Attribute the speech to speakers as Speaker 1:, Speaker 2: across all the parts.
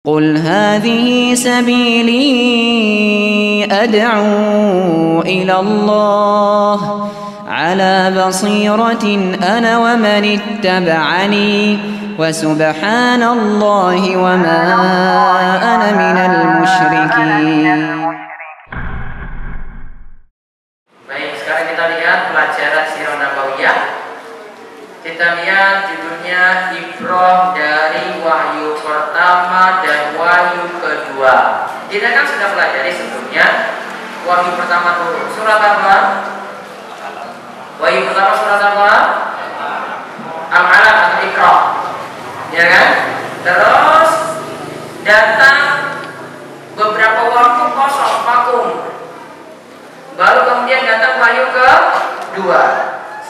Speaker 1: قل هذه سبيلي أدعو إلى الله على بصيرة أنا ومن اتبعني وسبحان الله وما أنا من المشركين.
Speaker 2: Baik, sekarang kita lihat pelajaran Sirah Nabawiyah. Kita lihat judulnya Ibrah dari wahyu pertama dan wahyu kedua. Kita kan sudah pelajari sebelumnya wahyu pertama turun surat apa? Wahyu pertama surat apa? Al-Alaq atau Iqra, ya kan? Terus datang beberapa waktu kosong vakum, baru kemudian datang wahyu kedua.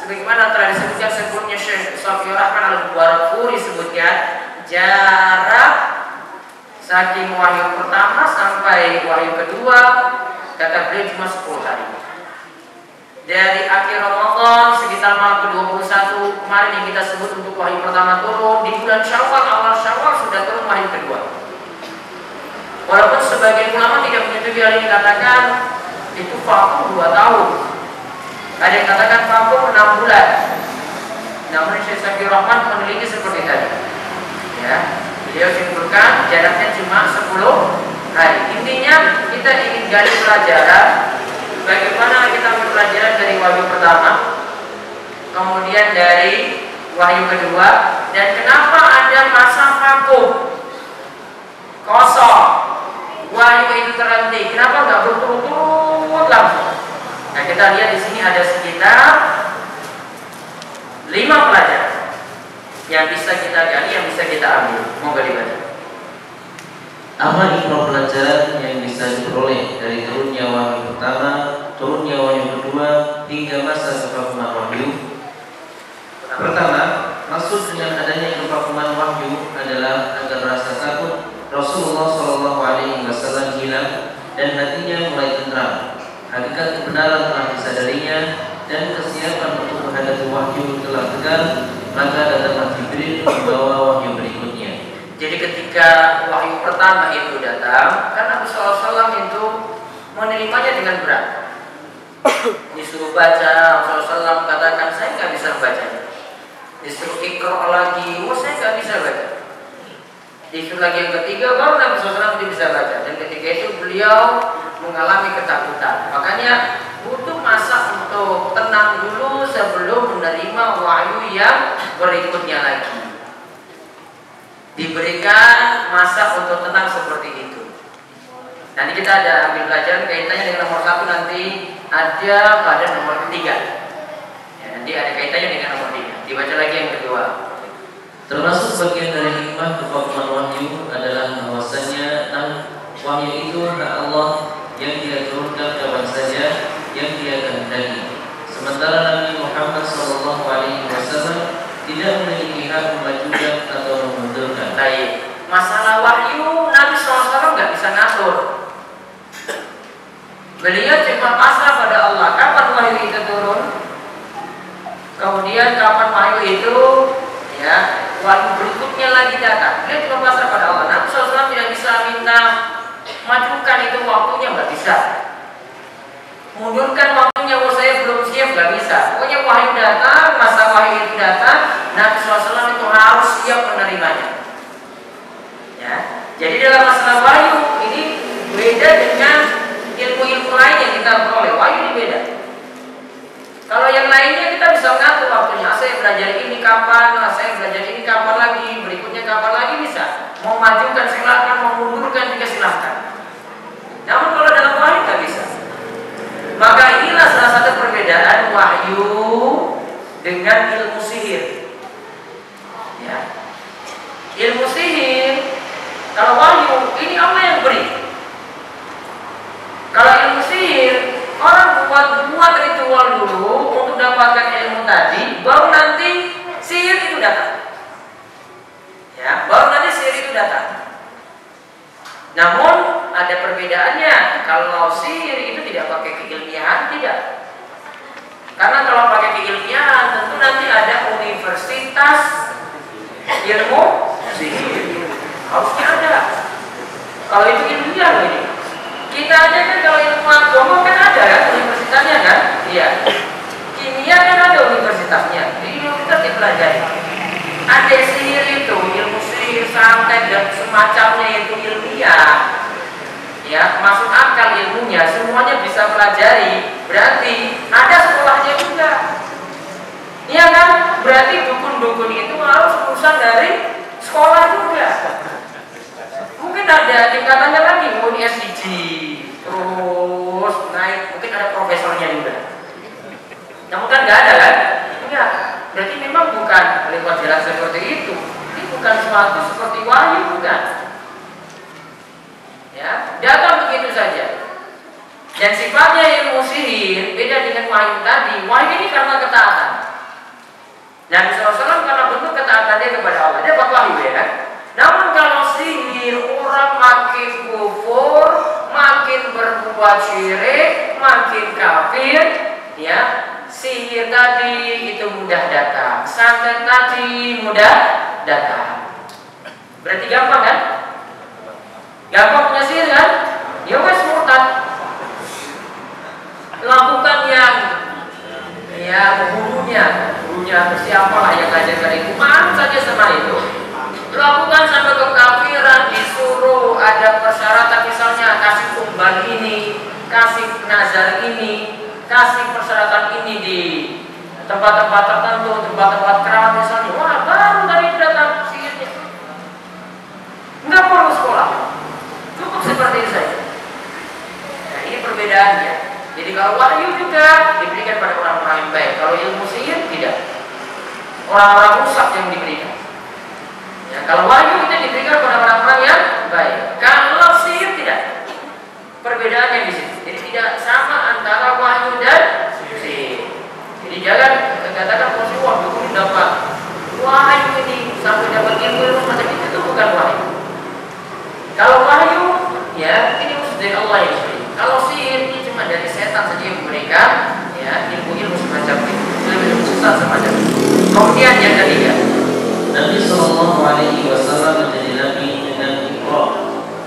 Speaker 2: Sebagaimana telah disebutkan sebelumnya Syekh Safiur Rahman Al-Barakfuri disebutkan jarak saking wahyu pertama sampai wahyu kedua kata beliau cuma 10 hari. Dari akhir Ramadan sekitar malam ke-21 kemarin yang kita sebut untuk wahyu pertama turun, di bulan Syawal, awal Syawal sudah turun wahyu kedua. Walaupun sebagian ulama tidak menyetujui hal ini, katakan itu vakum 2 tahun. Ada yang katakan vakum 6 bulan. Namun Syekh Safiur Rahman meneliti seperti tadi. Ya, beliau simpulkan jaraknya cuma 10 hari. Intinya kita ingin gali pelajaran bagaimana kita mempelajari dari wahyu pertama, kemudian dari wahyu kedua, dan kenapa ada masa vakum, kosong, wahyu itu terhenti. Kenapa nggak berturut-turut langsung? Nah, kita lihat di sini ada sekitar 5 pelajaran yang bisa kita gali, yang bisa kita ambil. Moga dibaca.
Speaker 3: Apa ibrah pelajaran yang bisa diperoleh dari turunnya wahyu pertama, turunnya wahyu kedua, hingga masa kevakuman wahyu? Pertama, maksud dengan adanya kevakuman wahyu adalah agar rasa takut Rasulullah SAW hilang dan hatinya mulai tenteram. Hakikat kebenaran telah disadarinya dan kesiapan untuk menghadapi wahyu telah tegar, maka datanglah Jibril membawa wahyu berikutnya.
Speaker 2: Jadi ketika wahyu pertama itu datang, karena Nabi SAW itu menerimanya dengan berat. Disuruh baca, Rasulullah SAW katakan saya nggak bisa membacanya. Disuruh Iqra lagi, saya nggak bisa baca. Disuruh lagi yang ketiga, baru Nabi SAW bisa baca. Dan ketika itu beliau mengalami ketakutan. Makanya butuh masa untuk tenang dulu sebelum menerima wahyu yang berikutnya lagi. Diberikan masa untuk tenang seperti itu. Nanti kita ada ambil pelajaran kaitannya dengan nomor 1, nanti ada pada nomor 3. Ya, nanti ada kaitannya dengan nomor 3. Dibaca lagi yang kedua.
Speaker 3: Termasuk bagian dari hikmah kevakuman wahyu adalah bahwasanya wahyu itu hak Allah yang Dia turunkan kapan saja yang Dia kehendaki. Sementara Nabi Muhammad SAW tidak memiliki hak memajukan atau memundurkan.
Speaker 2: Baik, masalah wahyu Nabi SAW nggak bisa ngatur. Beliau cuma pasrah pada Allah. Kapan wahyu itu turun? Kemudian kapan wahyu itu, ya, wahyu berikutnya lagi datang. Beliau cuma pasrah pada Allah. Nabi SAW tidak bisa minta majukan itu waktunya, nggak bisa. Mundurkan waktunya, saya belum siap, nggak bisa. Pokoknya wahyu datang, masa wahyu itu datang, Nabi SAW itu harus siap menerimanya. Ya, jadi dalam masalah wahyu ini beda dengan ilmu-ilmu lain yang kita peroleh. Wahyu ini beda. Kalau yang lainnya kita bisa mengatur waktunya. Saya belajar ini kapan, saya belajar ini kapan lagi, berikutnya kapan lagi bisa. Mau majukan silakan, mau mundurkan juga silakan. Namun kalau dalam wahyu nggak bisa. Maka inilah salah satu perbedaan wahyu dengan ilmu sihir. Ya. Ilmu sihir, kalau wahyu ini Allah yang beri. Kalau ilmu sihir, orang buat ritual dulu untuk dapatkan ilmu tadi, baru nanti sihir itu datang. Ya, baru nanti sihir itu datang. Namun ada perbedaannya. Kalau sihir itu tidak pakai keilmiahan, tidak. Karena kalau pakai keilmiahan tentu nanti ada universitas ilmu sihir. Harusnya ada. Kalau itu ilmiah ini. Kita aja kan kalau ilmu agama kan ada kan universitasnya kan? Iya. Kimia kan ada universitasnya. Jadi kita dipelajari. Ada sihir itu, ilmu sihir, santet dan semacamnya itu ilmiah. Ya, masuk akal ilmunya, semuanya bisa pelajari. Berarti ada sekolahnya juga. Iya kan? Berarti dukun-dukun itu harus lulusan dari sekolah juga. Mungkin ada tingkatannya lagi, UNSDG, terus naik, mungkin ada profesornya juga. Namun kan nggak ada kan? Enggak. Berarti memang bukan lewat jalan seperti itu. Ini bukan suatu seperti wahyu, bukan? Ya, datang begitu saja. Dan sifatnya ilmu sihir beda dengan wahyu tadi. Wahyu ini karena ketaatan. Nabi SAW karena bentuk ketaatannya kepada Allah, dia dapat wahyu ya kan? Namun kalau sihir, orang makin kufur, makin berbuat syirik, makin kafir, ya, sihir tadi itu mudah datang, santet tadi mudah datang. Berarti gampang kan? Gampang punya sihir kan? Ya wes murtad. Lakukan yang gurunya siapa lah yang ngajarkan itu, mana saja sama itu. Lakukan sampai kekafiran, disuruh ada persyaratan misalnya kasih tumbal ini, kasih nazar ini, kasih persyaratan ini di tempat-tempat tertentu, tempat-tempat keramat misalnya. Wah, baru tadi datang sihirnya. Enggak perlu sekolah, cukup seperti itu saja. Nah, ini perbedaannya. Jadi kalau wahyu juga diberikan pada orang-orang yang baik, kalau ilmu sihir tidak. Orang-orang rusak yang diberikan. Ya, kalau wahyu itu diberikan pada orang-orang yang baik. Kalau sihir tidak. Perbedaannya di situ. Jadi tidak sama antara wahyu dan sihir. Jadi jangan katakan wah dukun dapat wahyu ini sampai dapat ilmu macam itu bukan wahyu. Kalau wahyu ya ini usul dari Allah yang beri. Kalau sihir ini cuma dari setan saja yang memberikan ya ilmu-ilmu semacam itu, ilmu sesat semacam itu. Kemudian yang ketiga,
Speaker 3: Nabi Shallallahu Alaihi Wasallam menjadi nabi dengan Iqra,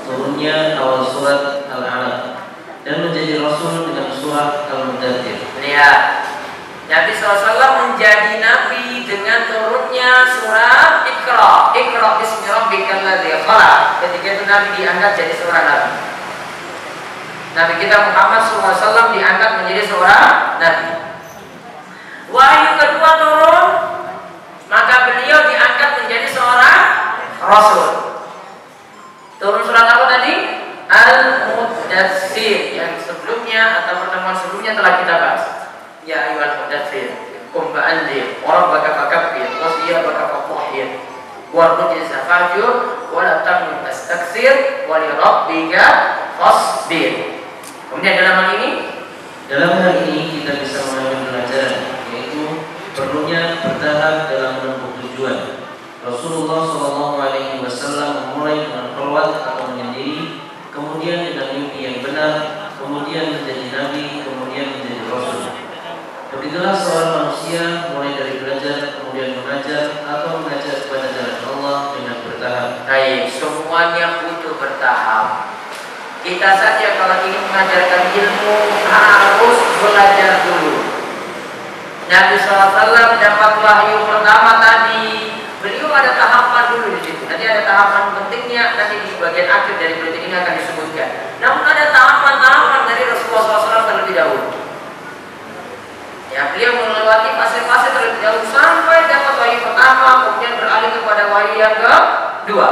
Speaker 3: turunnya awal surat Al-Alaq, dan menjadi rasul dengan surat Al-Mudaththir.
Speaker 2: Lihat, Nabi SAW menjadi nabi dengan turunnya surat Iqra. Iqra bismi rabbikal ladzi khalaq. Ketika itu Nabi diangkat jadi seorang nabi. Nabi kita Muhammad SAW diangkat menjadi seorang nabi. Wahyu kedua turun, maka beliau diangkat menjadi seorang rasul. Turun surat apa tadi? Al-Mudaththir, yang sebelumnya atau pertemuan sebelumnya telah kita bahas. Ya ayyuhal mudaththir, qum fa'anzir, wa rabbaka fakabbir, wa thiyabaka fatahhir, warujza fahjur, wa la tamnun tastakthir, wa li rabbika fasbir. Kemudian dalam hal ini kita bisa mengambil pelajaran, yaitu perlunya bertahap dalam menempuh tujuan. Rasulullah SAW memulai dengan khulwat atau menyendiri, kemudian dengan mimpi yang benar, kemudian menjadi nabi, kemudian menjadi rasul. Begitulah seorang manusia mulai dari belajar, kemudian mengajar atau mengajar kepada jalan Allah dengan bertahap. Baik, semuanya butuh bertahap. Kita saja kalau ingin mengajarkan ilmu harus belajar dulu. Nabi SAW dapat wahyu pertama tadi, beliau ada tahapan dulu di situ. Nanti ada tahapan pentingnya, nanti di bagian akhir dari berita ini akan disebutkan. Namun ada tahapan-tahapan dari Rasulullah SAW terlebih dahulu. Ya, beliau melewati fase-fase terlebih dahulu sampai dapat wahyu pertama, kemudian beralih kepada wahyu yang kedua.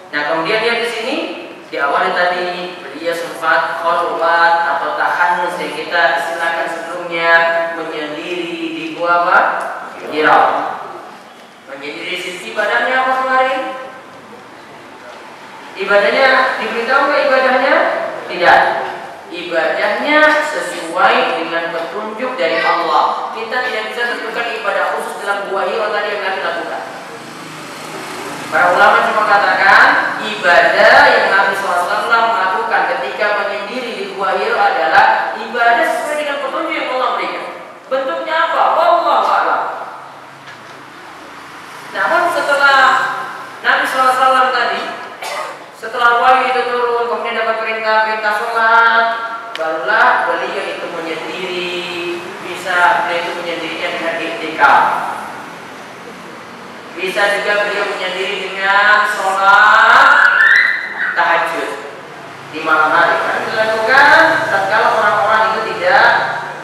Speaker 2: Nah, kemudian dia di sini diawali tadi beliau sempat khulwat atau tahannus yang kita istilahkan sebelumnya, menyendiri di gua apa? Hira. Menyendiri sisi ibadahnya apa kemarin? Ibadahnya diberitahu nggak ibadahnya? Tidak. Ibadahnya sesuai dengan petunjuk dari Allah. Kita tidak bisa tentukan ibadah khusus dalam gua Hira tadi yang kami lakukan. Para ulama cuma katakan ibadah yang Nabi SAW lakukan ketika menyendiri di Gua Hira adalah ibadah sesuai dengan petunjuk yang Allah berikan. Bentuknya apa? Wallahu a'lam. Namun setelah Nabi SAW tadi mendengar perintah sholat, barulah beliau itu menyendiri. Bisa beliau itu menyendirinya dengan iktikaf. Bisa juga beliau menyendiri dengan sholat tahajud di malam hari. Karena dilakukan tatkala orang-orang itu tidak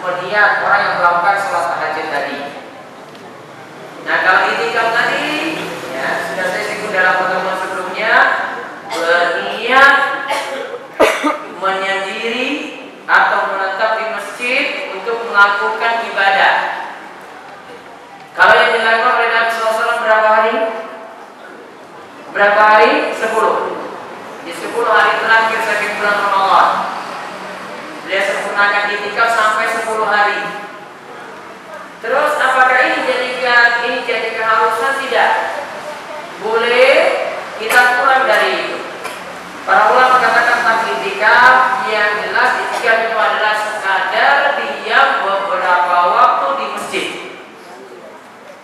Speaker 2: melihat orang yang melakukan sholat tahajud tadi. Nah, kalau iktikaf tadi, ya sudah saya singgung dalam pertemuan sebelumnya, berniat menyendiri atau menetap di masjid untuk melakukan ibadah. Kalau yang dilakukan oleh Nabi SAW berapa hari? Berapa hari? 10. Di 10 hari terakhir saking bulan Ramadan, beliau sempurnakan iktikaf sampai 10 hari. Terus apakah ini jadi keharusan? Tidak. Boleh kita kurang dari itu. Para ulama mengatakan tentang iktikaf, yang jelas iktikaf itu adalah sekadar diam beberapa waktu di masjid.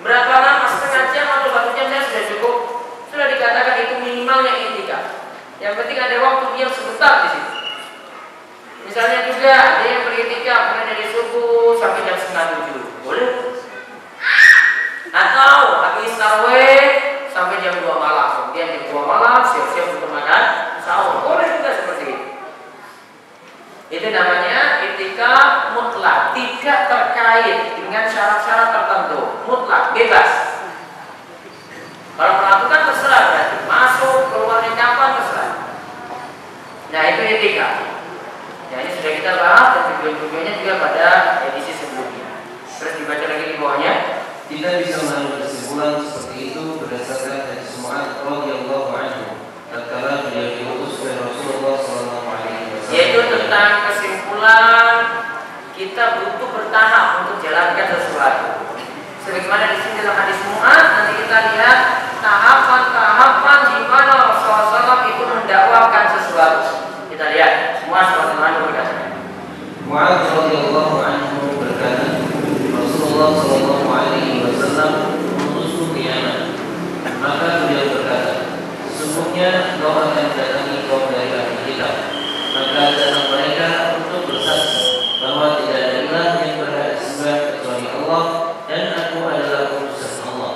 Speaker 2: Berapa lama? Setengah jam atau 1 jam saya sudah cukup. Sudah dikatakan itu minimalnya iktikaf. Yang penting ada waktu diam sebentar di situ. Misalnya juga ada yang beriktikaf mulai dari subuh sampai jam 6:30. Boleh? Atau habis tarawih sampai jam 2 malam. Kemudian jam 2 malam siap-siap untuk makan sahur. Boleh juga seperti itu. Itu namanya iktikaf mutlak, tidak terkait dengan syarat-syarat tertentu, mutlak, bebas. Kalau melakukan terserah, berarti masuk keluarnya kapan terserah. Nah, itu iktikaf. Ya, ini sudah kita bahas dan video-videonya juga pada edisi sebelumnya. Terus dibaca lagi di bawahnya.
Speaker 3: Kita bisa mengambil kesimpulan seperti itu berdasarkan hadis Mu'adz radhiyallahu anhu tatkala beliau diutus oleh Rasulullah SAW,
Speaker 2: yaitu tentang kesimpulan kita butuh bertahap untuk jalankan sesuatu. Sebagaimana di sini dalam hadis Mu'adz, nanti kita lihat tahapan-tahapan di mana Rasulullah SAW itu mendakwakan sesuatu. Kita lihat semua sebagaimana berkata.
Speaker 3: Mu'adz radhiyallahu anhu berkata, Rasulullah SAW mengutusku ke Yaman. Maka beliau berkata, sesungguhnya kau akan datangi kaum dari ahli kitab. Maka datang mereka untuk bersaksi bahwa tidak ada ilah yang berhak disembah kecuali Allah dan aku adalah utusan Allah.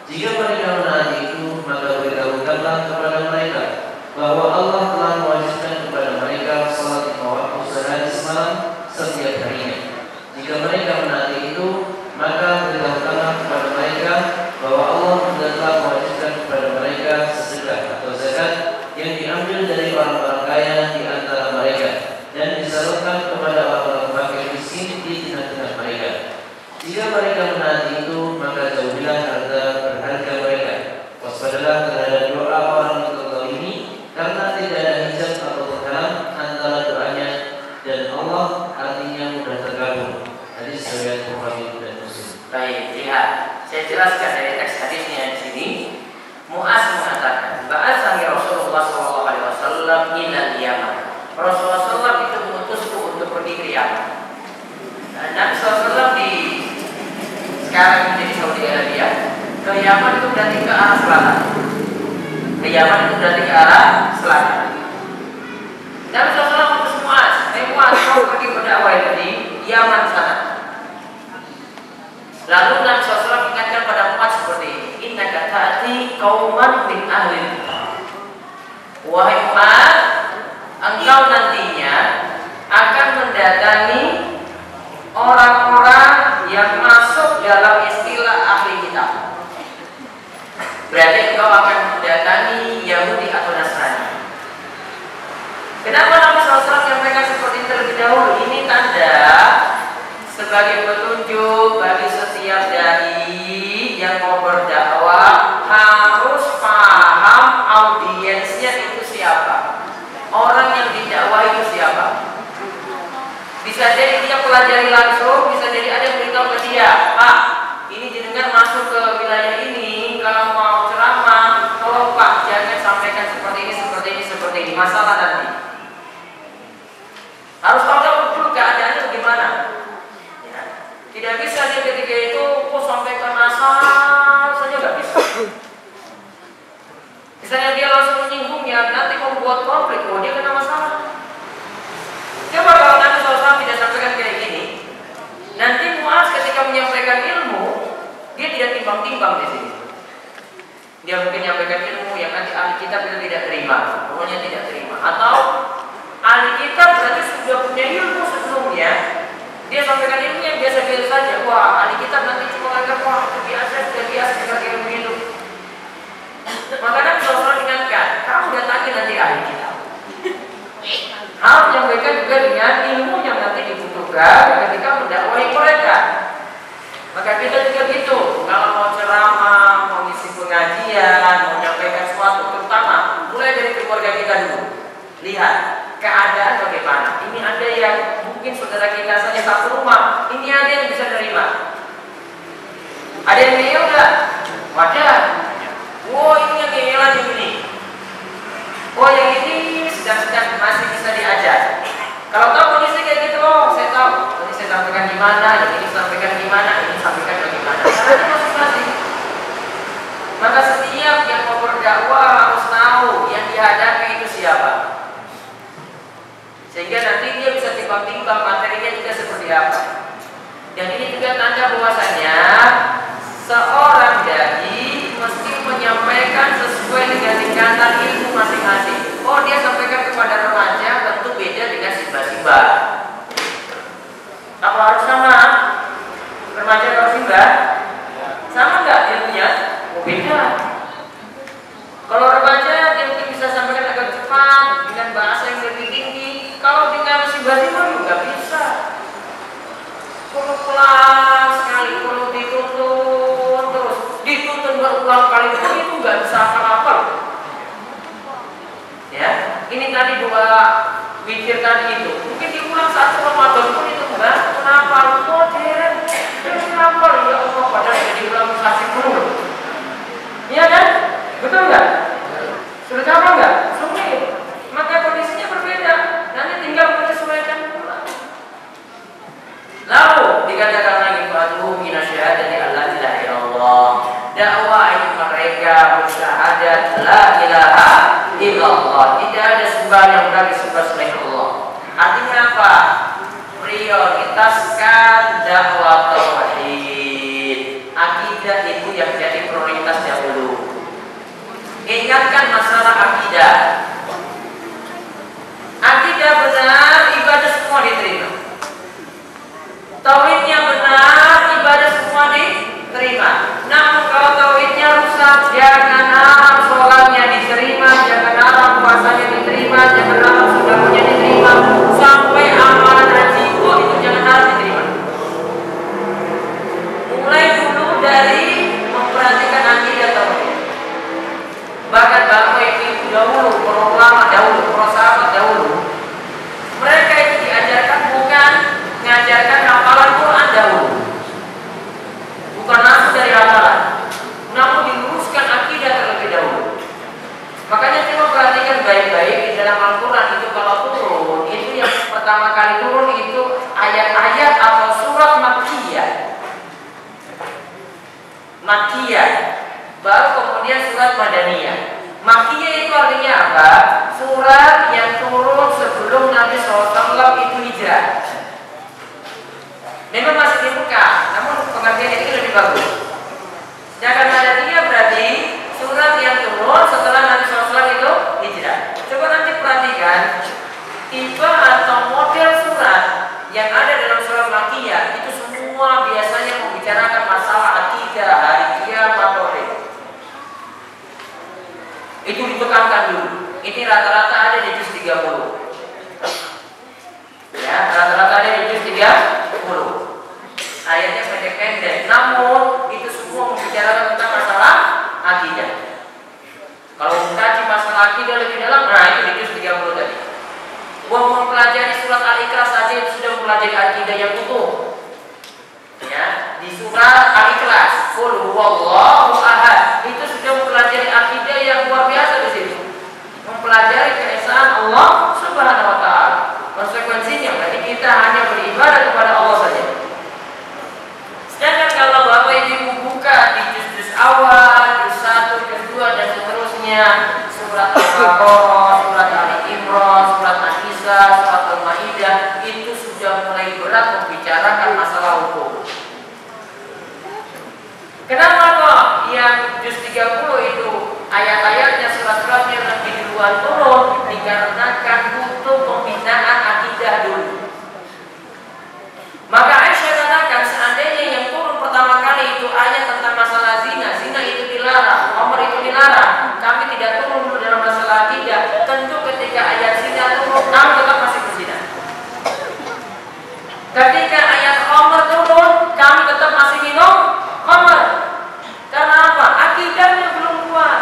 Speaker 3: Jika mereka menaati itu, maka beritahukanlah kepada mereka bahwa Allah telah mewajibkan kepada mereka salat 5 waktu sehari semalam setiap harinya. Jika mereka menaati itu, maka beritahukanlah kepada mereka bahwa Allah telah mewajibkan kepada mereka sedekah atau zakat yang diambil dari orang-orang kaya di antara mereka dan disalurkan kepada orang-orang fakir miskin di tengah-tengah mereka. Jika mereka menaati itu, maka jauhilah harta berharga mereka. Waspadalah terhadap doa orang yang terzalimi, karena tidak ada hijab atau penghalang antara doanya dan Allah, artinya mudah terkabul. Hadis riwayat Bukhari dan Muslim.
Speaker 2: Baik, lihat. Saya jelaskan dari teks hadisnya di sini. Mu'adz mengatakan, ba'atsani Rasulullah SAW ila Yaman. Rasulullah SAW itu mengutusku untuk pergi ke Yaman. Nabi SAW di sekarang menjadi Saudi Arabia. Ke Yaman itu berarti ke arah selatan. Ke Yaman itu berarti ke arah selatan. Nabi SAW mengutus Mu'adz, Mu'adz kau pergi berdakwah di Yaman sana. Lalu Nabi SAW ingatkan pada Mu'adz seperti ini, innaka ta'ti qauman min ahli kitab. Wahai Mu'adz, engkau nantinya akan mendatangi orang-orang yang masuk dalam istilah ahli kitab. Berarti engkau akan mendatangi Yahudi atau Nasrani. Kenapa Nabi SAW menyampaikan seperti itu terlebih dahulu? Ini tanda sebagai petunjuk bagi setiap dai yang mau berdakwah harus paham audiensnya itu siapa, orang yang didakwahi itu siapa. Bisa jadi dia pelajari langsung, bisa jadi ada yang beritahu ke dia, Pak, ini jenengan masuk ke wilayah ini, kalau mau ceramah, tolong Pak jangan sampaikan seperti ini, masalah nanti. Harus tahu dulu keadaannya bagaimana. Tidak bisa dia ketika itu sampaikan asal saja nggak bisa. Misalnya dia langsung menyinggungnya, nanti membuat konflik, dia kena masalah. menyampaikan kayak gini, nanti Muaz ketika menyampaikan ilmu, dia tidak timbang-timbang di sini. Dia mungkin menyampaikan ilmu yang nanti ahli kitab itu tidak terima, pokoknya tidak terima. Atau ahli kitab berarti sudah punya ilmu sebelumnya, dia sampaikan ilmu yang biasa-biasa saja. Wah, ahli kitab nanti cuma agak wah biasa, sudah biasa dengan ilmu itu. Makanya Rasulullah ingatkan, kamu datangi nanti ahli kitab. Harus menyampaikan juga dengan ilmu yang nanti dibutuhkan ketika mendakwahi mereka. Maka kita juga gitu, kalau mau ceramah, mau ngisi pengajian, mau menyampaikan sesuatu, terutama mulai dari keluarga kita dulu. Lihat keadaan bagaimana. Ini ada yang mungkin saudara kita saja satu rumah, ini ada yang bisa terima. Ada yang ngeyel enggak? Wajar. Oh ini yang ngeyelan yang ini. Oh yang ini sedang masih bisa diajar. Kalau tahu kondisi kayak gitu, oh saya tahu. Ini saya sampaikan di mana, ini sampaikan di mana, ini sampaikan bagaimana. Caranya masing-masing. Maka setiap yang mau berdakwah harus tahu yang dihadapi itu siapa. Sehingga nanti dia bisa timbang-timbang materinya juga seperti apa. Dan ini juga tanda bahwasanya seorang dai mesti menyampaikan sesuai dengan tingkatan ilmu masing-masing. Oh dia sampaikan kepada remaja tentu beda dengan simba-simba. Apa harus sama? Remaja atau simba? Sama nggak ilmunya? Oh beda. Kalau remaja dia mungkin bisa sampaikan agak cepat dengan bahasa yang lebih tinggi. Kalau dengan simba-simba juga bisa. Kalau pelan sekali, kalau dituntun terus, dituntun berulang kali itu nggak bisa hafal. Ya, ini tadi dua witir tadi itu, mungkin diulang satu Ramadan pun itu enggak. Kenapa? Modern. Kenapa ya Allah padahal jadi ulang kasih penuh. Iya kan? Betul nggak? Sudah coba nggak? Sulit. Maka kondisinya berbeda. Nanti tinggal menyesuaikan pula. Lalu dikatakan lagi fatuhu minasyahadati alla ilaha illallah. Dakwahi mereka bersyahadat la ilaha illallah. Tidak ada sembahan yang benar disembah selain Allah. Artinya apa? Prioritaskan dakwah tauhid. Akidah itu yang jadi prioritas dahulu. Ingatkan masalah akidah. Akidah benar, ibadah semua diterima. Tauhidnya benar, ibadah semua diterima. Namun kalau tauhidnya rusak, jangan harap sholatnya diterima, jangan harap puasanya diterima, jangan harap sedekahnya diterima, sampai amalan haji pun itu jangan harap diterima. Mulai dulu dari memperhatikan akidah tauhid. Bahkan bangsa itu dahulu, para ulama dahulu, para sahabat dahulu, mereka itu diajarkan bukan mengajarkan hafalan Quran dahulu, bukan langsung dari hafalan, namun diluruskan akidah terlebih dahulu. Makanya coba perhatikan baik-baik di dalam Al-Quran itu kalau turun, itu yang pertama kali turun itu ayat-ayat atau surat Makkiyah. Makkiyah, baru kemudian surat Madaniyah. Makkiyah itu artinya apa? Surat yang turun sebelum Nabi SAW itu hijrah. Memang masih di Mekah, namun pengertian ini lebih bagus. Sedangkan Madaniyah berarti surat yang turun setelah Nabi SAW itu hijrah. Coba nanti perhatikan tipe atau model surat yang ada dalam surat Makkiyah itu semua biasanya membicarakan masalah akidah, hari kiamat, tauhid. Itu ditekankan dulu. Ini rata-rata ada di juz 30. Ya, rata-rata ada di juz 30. Ayatnya pendek-pendek, namun itu semua membicarakan tentang masalah akidah. Kalau mengkaji masalah akidah lebih dalam, nah itu di juz 30 tadi. Mau mempelajari surat Al-Ikhlas saja itu sudah mempelajari akidah yang utuh. Ya, di surat Al-Ikhlas, Qul huwallahu ahad, itu sudah mempelajari akidah yang luar biasa di situ. Mempelajari keesaan Allah Subhanahu wa taala. Konsekuensinya berarti kita hanya beribadah kepada Allah saja. Sedangkan kalau Bapak Ibu buka di juz-juz awal, juz 1, juz 2 dan seterusnya, surat Al-Baqarah, surat Ali Imran, surat An-Nisa, surat Al-Maidah, itu sudah mulai berat dikarenakan butuh pembinaan akidah dulu. Maka Aisyah katakan seandainya yang turun pertama kali itu ayat tentang masalah zina, zina itu dilarang, Umar itu dilarang, kami tidak turun dulu dalam masalah akidah, tentu ketika ayat zina turun, kami tetap masih berzina. Ketika ayat Umar turun, kami tetap masih minum Umar. Karena apa? Akidahnya belum kuat,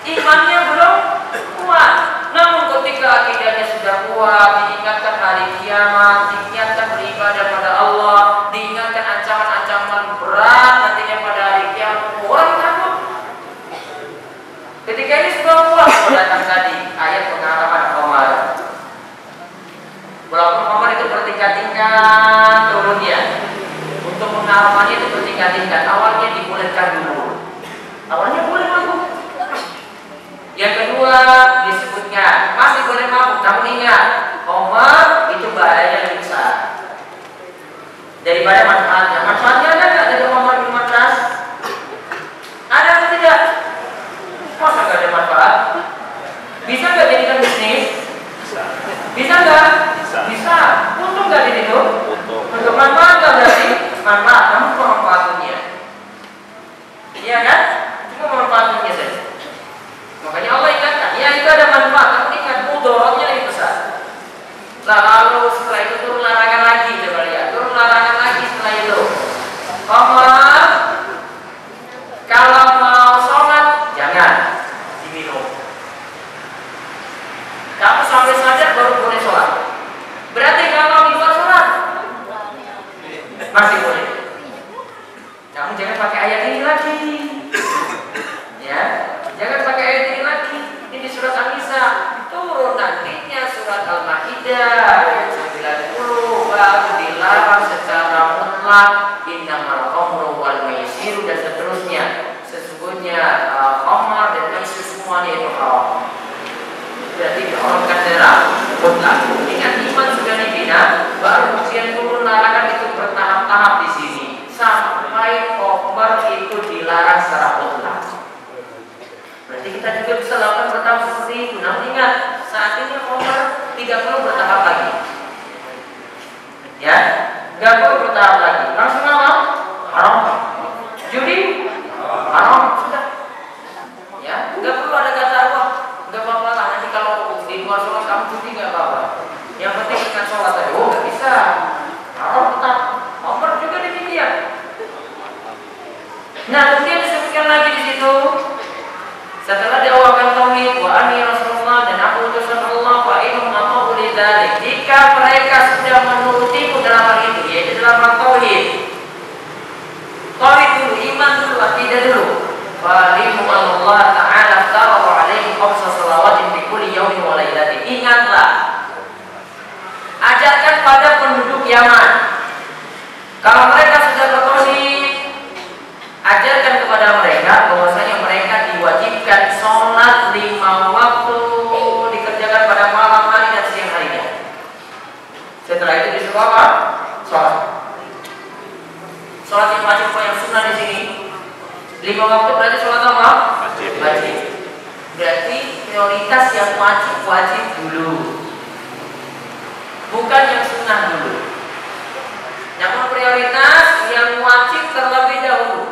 Speaker 2: imannya belum kuat. Namun ketika akidahnya sudah kuat, diingatkan hari kiamat, diingatkan beribadah pada Allah, diingatkan ancaman-ancaman berat nantinya pada hari kiamat, orang takut. Ketika ini sudah kuat, datang tadi ayat pengarahan Umar. Walaupun Umar itu bertingkat-tingkat turunnya, untuk pengarahannya itu bertingkat-tingkat. Awalnya dibolehkan dulu, awalnya boleh mabuk. Yang kedua disebutnya masih boleh mabuk, namun ingat, Umar itu bahaya yang besar daripada manfaatnya. Manfaatnya ada nggak dari Umar bin Matras? Ada atau tidak? Masa nggak ada manfaat? Bisa nggak jadikan bisnis? Bisa nggak? Bisa. Untung nggak di situ? Untuk manfaat nggak berarti? Manfaat, namun cuma manfaatnya. Iya kan? Cuma manfaatnya saja. Makanya Allah ingatkan, ya itu ada manfaat, tapi ingat mudaratnya lebih besar. Lalu setelah itu turun larangan lagi, coba lihat, turun larangan lagi setelah itu. Umar, kalau mau sholat jangan diminum. Kamu sampai sadar baru boleh sholat. Berarti kalau di luar sholat masih boleh. Namun jangan pakai ayat ini lagi. Ya, jangan pakai ayat ini lagi. Ini surat An-Nisa, turun nantinya surat Al-Maidah ayat 90 baru dilarang secara mutlak innamal khamru wal maisir dan seterusnya. Sesungguhnya khamar dan maisir semuanya itu haram. Berarti diharamkan secara mutlak. Ingat, iman sudah dibina, baru kemudian turun larangan itu bertahap-tahap di sini sampai khamar itu dilarang secara mutlak. Berarti kita juga bisa lakukan bertahap seperti itu. Namun ingat, saat ini khamar tidak perlu bertahap lagi. Ya, nggak perlu bertahap lagi. Langsung apa? Haram. Judi? Haram. Sudah. Ya, nggak perlu ada kata apa. Nggak apa-apa lah. Nanti kalau di luar sholat kamu judi nggak apa-apa. Yang penting ingat sholat tadi. Oh, nggak bisa. Haram tetap. Khamar juga demikian. Nah, kemudian disebutkan lagi di situ. Setelah diawalkan tauhid wa ani Rasulullah dan aku utusan Allah wa innahum ata'u lidzalik. Jika mereka sudah menurutiku dalam hal itu, yaitu dalam hal tauhid. Tauhid dulu, iman dulu, akidah dulu. Fa limu Allah ta'ala farada 'alaihim khamsa shalawatin fi kulli yawmin wa lailatin. Ingatlah. Ajarkan pada penduduk Yaman. Kalau mereka sudah bertauhid, ajarkan kepada mereka bahwasanya mereka diwajibkan sholat 5 waktu dikerjakan pada malam hari dan siang harinya. Setelah itu disuruh apa? Sholat. Sholat yang wajib yang sunnah di sini 5 waktu berarti sholat apa? Wajib. Berarti prioritas yang wajib dulu, bukan yang sunnah dulu. Namun prioritas yang wajib terlebih dahulu.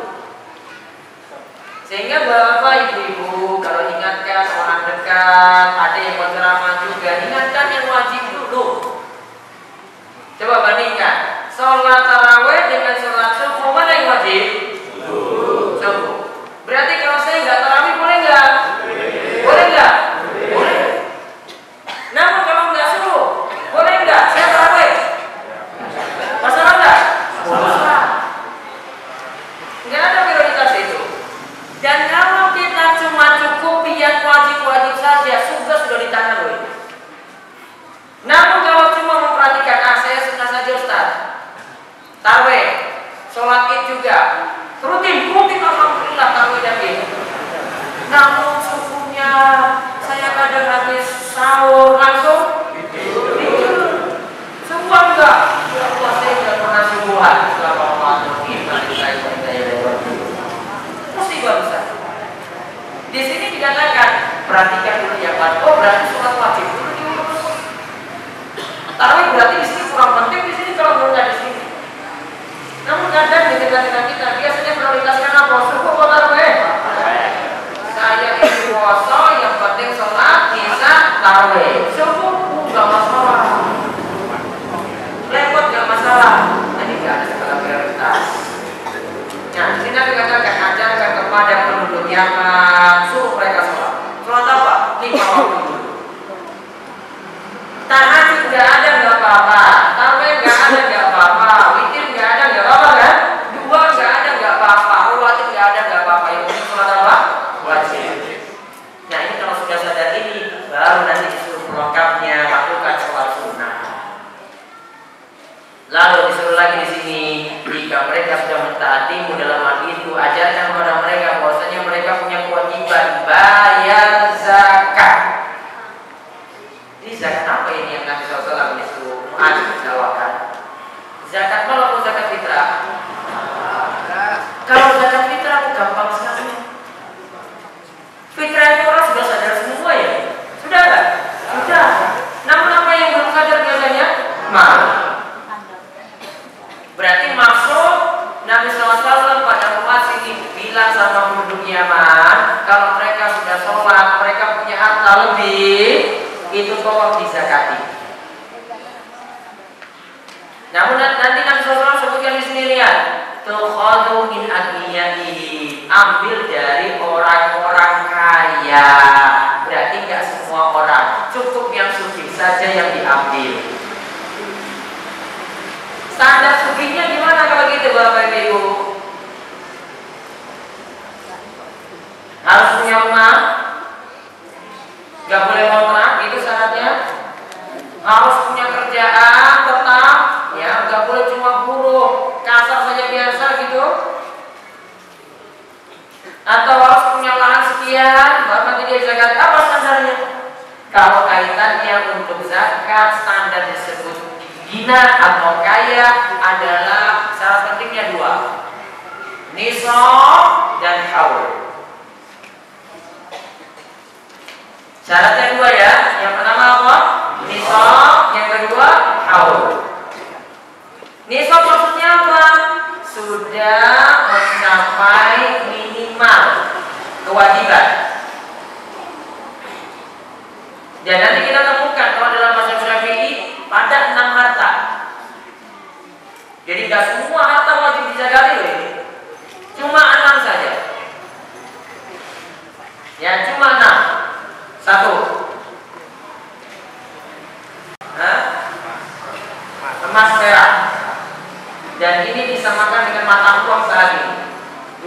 Speaker 2: Sehingga bapak ibu-ibu kalau ingatkan orang dekat, ada yang berceramah juga, ingatkan yang wajib dulu. Coba bandingkan sholat tarawih dengan sholat subuh, mana yang wajib? Subuh. Berarti kalau saya nggak tarawih boleh nggak? Boleh nggak? Boleh. Namun kalau nggak subuh, boleh nggak? Saya tarawih. Masalah nggak? Masalah. Nggak ada prioritas itu. Dan kalau kita cuma cukupi yang wajib-wajib saja, surga sudah di tangan loh. perhatikan dulu ya Pak. Oh berarti sholat wajib dulu diurus. Tarawih berarti di sini kurang penting di sini kalau nggak di sini. Namun kadang di tengah-tengah kita biasanya prioritaskan apa? Subuh atau tarawih? Saya ini puasa yang penting sholat bisa tarawih. Subuh nggak masalah. Lewat nggak masalah. Ini nggak ada skala prioritas. Nah, di sini kita akan ajarkan kepada penduduk Yaman, suruh mereka sholat. Sholat apa? 5 waktu dulu. Tahajud nggak ada nggak apa-apa, tarawih nggak ada nggak apa-apa, witir nggak ada nggak apa-apa kan? Dua nggak ada nggak apa-apa, rawatib nggak ada nggak apa-apa. Yang penting sholat apa? Wajib. Nah ini kalau sudah sadar ini, baru nanti disuruh pelengkapnya lakukan sholat sunnah. Lalu disuruh lagi di sini, jika mereka sudah mentaatimu dalam hal itu, ajarkan kepada mereka bahwasanya mereka punya kewajiban bayar zakat. Ini zakat apa ini yang Nabi SAW disuruh menjawabkan? Zakat maupun zakat fitrah? Kalau zakat fitrah gampang sekali. Fitrah itu orang sudah sadar semua ya? Sudah nggak? Sudah. Namun apa yang belum sadar biasanya? Malu. Berarti maksud Nabi SAW pada umat ini bilang sama penduduk Yaman, kalau mereka sudah sholat, mereka punya harta lebih, itu tolong dizakati. Namun nanti Nabi SAW sebutkan di sini lihat, tukhadu min aghniyaihi, ambil dari orang-orang kaya. Berarti nggak semua orang, cukup yang sugih saja yang diambil. Standar sugihnya gimana kalau gitu Bapak Ibu? Harus punya rumah, nggak boleh kontrak, itu syaratnya. Harus punya kerjaan tetap, ya, nggak boleh cuma buruh kasar saja biasa gitu. Atau harus punya lahan sekian, baru nanti dia zakat. Apa standarnya? Kalau kaitannya untuk zakat, standar disebut gina atau kaya adalah syarat pentingnya 2, nisab dan haul. Syaratnya 2 ya. Yang pertama apa? Nisab. Yang kedua haul. Nisab maksudnya apa? Sudah mencapai minimal kewajiban. Dan nanti kita temukan kalau dalam mazhab Syafi'i pada 6 harta. Jadi tidak semua harta wajib dizakati loh ini. Cuma 6 saja. Ya cuma 6. 1. Emas perak. Dan ini disamakan dengan mata uang saat ini.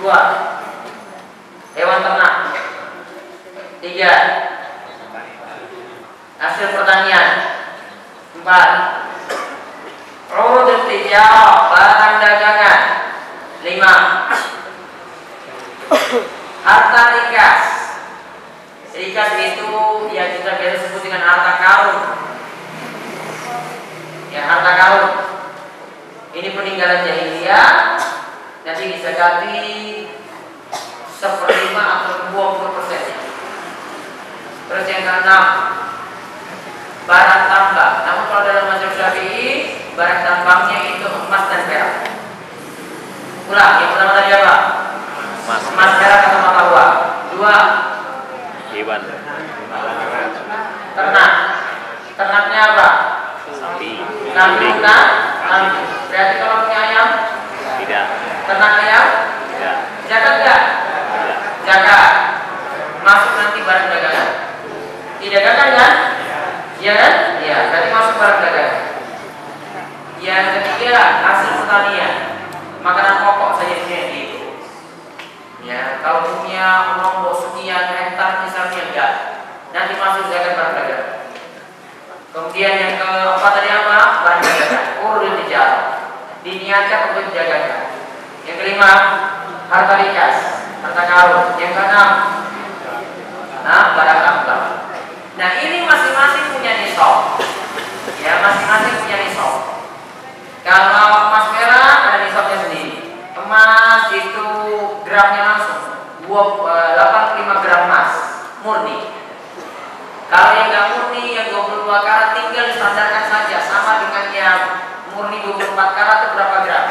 Speaker 2: 2. Hewan ternak. 3. Hasil pertanian. 4. Urud tijarah, barang dagangan. 5. Harta rikas. Rikas itu yang kita biasa sebut dengan harta karun. Ya, harta karun. Ini peninggalan jahiliyah, nanti dizakati 1/5 atau 20%. Terus yang ke-6, barang tambang. Namun kalau dalam mazhab Syafi'i, barang tambangnya itu emas dan perak. Ulang, yang pertama tadi apa? Emas, perak atau mata uang. 2.
Speaker 4: Hewan.
Speaker 2: Ternak. Ternaknya apa?
Speaker 4: Sapi.
Speaker 2: Kambing. Berarti kalau punya ayam?
Speaker 4: Tidak.
Speaker 2: Ternak ayam?
Speaker 4: Tidak.
Speaker 2: Zakat enggak?
Speaker 4: Tidak.
Speaker 2: Zakat. Masuk nanti barang dagangan. Didagangkan kan? Iya kan? Iya, berarti masuk barang dagangan. Yang ketiga, hasil pertanian. Makanan pokok saja itu. Ya, kalau punya lombok sekian hektar misalnya enggak, nanti masuk zakat barang dagangan. Kemudian yang keempat tadi apa? Barang dagangan. Urud tijarah. Diniatkan untuk didagangkan. Yang kelima, harta rikas, harta karun. Yang keenam, barang tambang. Nah ini masing-masing punya nisab. Ya, masing-masing punya nisab. Kalau emas perak ada nisabnya sendiri. Emas itu gramnya langsung 85 gram emas murni. Kalau yang nggak murni, yang 22 karat tinggal disandarkan saja, sama dengan yang murni 24 karat itu berapa gram?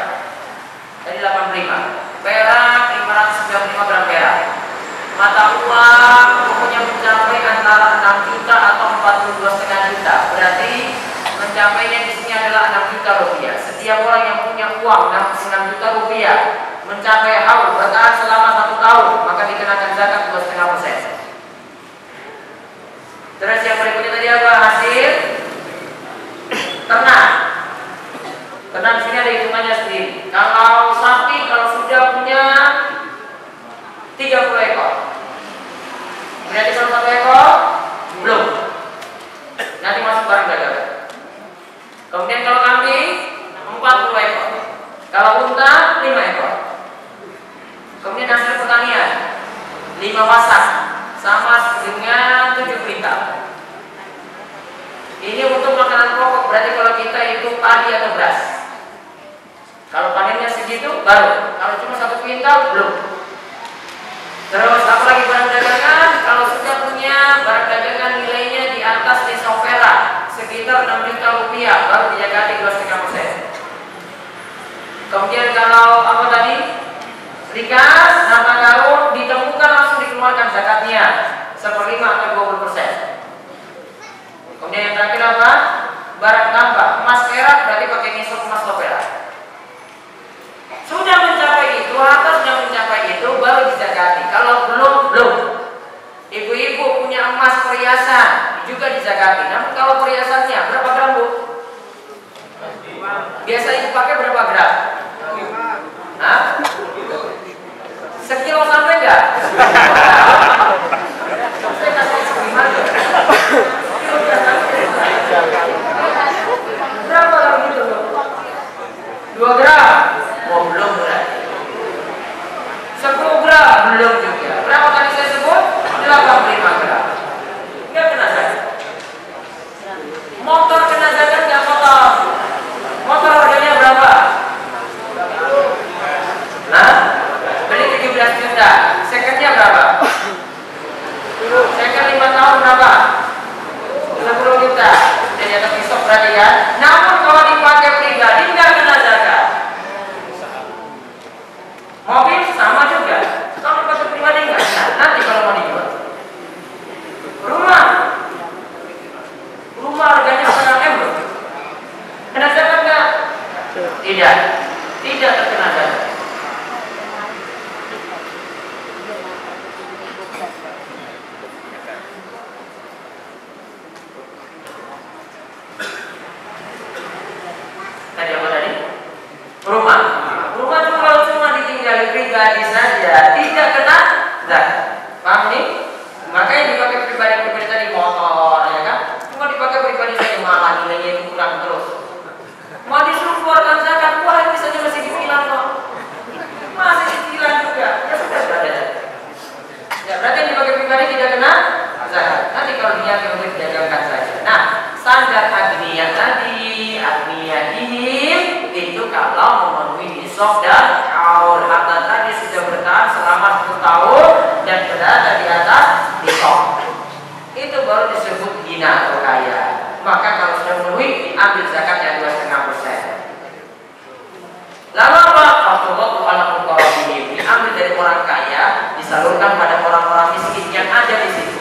Speaker 2: Tadi 85. Perak 595 gram perak. Mata uang pokoknya mencapai antara 6 juta atau 42,5 juta. Berarti mencapainya di sini adalah 6 juta rupiah. Setiap orang yang punya uang 6 juta rupiah mencapai haul bertahan selama 1 tahun, maka dikenakan zakat 2,5%. Terus yang berikutnya tadi apa? Hasil ternak. Ternak di sini ada hitungannya sendiri. Kalau sapi kalau sudah punya 30 ekor, berarti kalau 1 ekor belum. Nanti masuk barang dagangan. Kemudian kalau kambing 40 ekor. Kalau unta 5 ekor. Kemudian hasil pertanian 5 wasak sama dengan 7 kuintal. Ini untuk makanan pokok, berarti kalau kita itu padi atau beras. Kalau panennya segitu baru. Kalau cuma 1 kuintal belum. Terus apa lagi barang dagangan? Kalau sudah punya barang dagangan nilainya di atas desa perak sekitar 6 juta rupiah baru dijagati 2,5%. Kemudian kalau apa tadi? Rikas, harta karun ditemukan langsung dikeluarkan zakatnya 1/5 atau 20%. Kemudian yang terakhir apa? Barang tambah, emas perak berarti pakai nisab emas atau perak. Sudah mencapai itu, harta sudah mencapai itu baru dizakati. Kalau belum. Ibu-ibu punya emas perhiasan juga dizakati. Namun kalau perhiasannya berapa gram, Bu? Biasa ibu pakai berapa gram? Hah? Sekilo sampai enggak? Saya kasih segimana? Berapa kalau gitu? 2 gram? Oh belum berarti. 10 gram? Belum juga. Berapa tadi saya sebut? 85 gram. Enggak kena zakat. Motor kena zakat enggak motor? Motor harganya berapa? Nah, beli 17 juta. Secondnya berapa? Second 5 tahun berapa? 10 juta. Jadi ada pisau berarti kan? Namun kalau dipakai pribadi nggak kena zakat. Mobil sama juga. Kalau dipakai pribadi nggak kena. Nanti kalau mau dijual. Rumah harganya setengah M. Kena zakat nggak? Tidak terkena zakat. Tadi apa tadi? Rumah cuma kalau cuma ditinggali pribadi saja tidak kena zakat. Paham nih? Makanya dipakai pribadi tadi motor, ya kan? Cuma dipakai pribadi saja malah nilainya itu kurang terus. Mau disuruh keluarkan zakat, wah ini saja masih cicilan kok. Masih cicilan juga. Ya sudah berada. Ya berarti yang dipakai pribadi tidak kena zakat. Nanti kalau dia untuk didagangkan saja. Nah, standar agniya tadi, agniyahim itu kalau memenuhi nisab dan haul. Harta tadi sudah bertahan selama 10 tahun dan berada di atas nisab. Itu baru disebut gina atau kaya. Maka kalau sudah memenuhi, ambil zakatnya 2,5%. Lalu apa? Fatullahu ala fuqara'ihim. Diambil dari orang kaya, disalurkan pada orang-orang miskin yang ada di situ.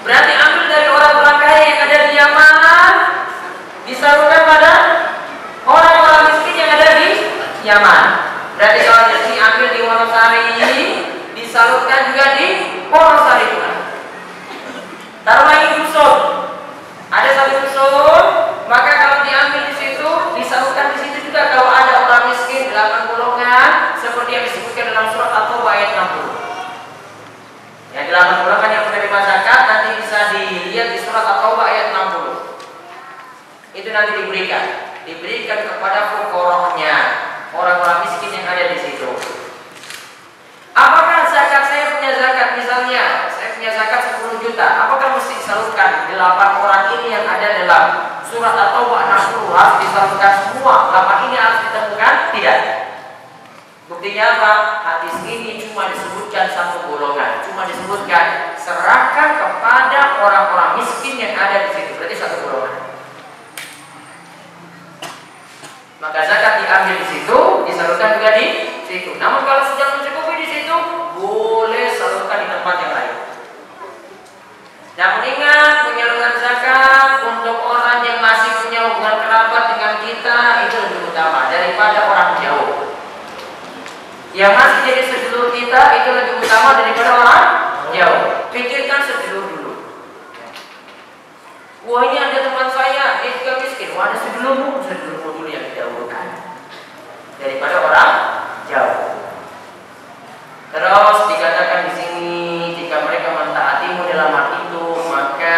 Speaker 2: Berarti ambil dari orang-orang kaya yang ada di Yaman, disalurkan pada orang-orang miskin yang ada di Yaman. Berarti kalau diambil di Wonosari, disalurkan juga di Wonosari juga. Taruh lagi dusun. Ada satu dusun, maka kalau diambil di situ, disalurkan di situ juga kalau ada orang miskin 8 golongan seperti yang disebutkan dalam surat At-Taubah ayat 60. Yang 8 golongan yang menerima zakat nanti bisa dilihat di surat At-Taubah ayat 60. Itu nanti diberikan kepada fuqara'nya, orang-orang miskin yang ada di situ. Apakah zakat saya punya zakat misalnya, saya punya zakat 10 juta, apakah mesti disalurkan 8 orang ini yang ada dalam surat At-Taubah 60 harus disalurkan semua? 8 ini harus ditemukan? Tidak. Buktinya apa? Hadis ini cuma disebutkan satu golongan, cuma disebutkan serahkan kepada miskin yang ada di situ, berarti satu golongan. Maka zakat diambil di situ, disalurkan juga di situ. Namun kalau sudah mencukupi di situ, boleh salurkan di tempat yang lain. Namun ingat, penyaluran zakat untuk orang yang masih punya hubungan kerabat dengan kita itu lebih utama daripada orang jauh. Yang masih jadi sedulur kita itu lebih utama daripada orang jauh. Pikirkan sedulur dulu. Wah, ini ada teman saya, dia juga miskin. Wah, ada sedulurmu dulu yang didahulukan daripada orang jauh. Terus dikatakan di sini, jika mereka mentaatimu dalam hal itu, maka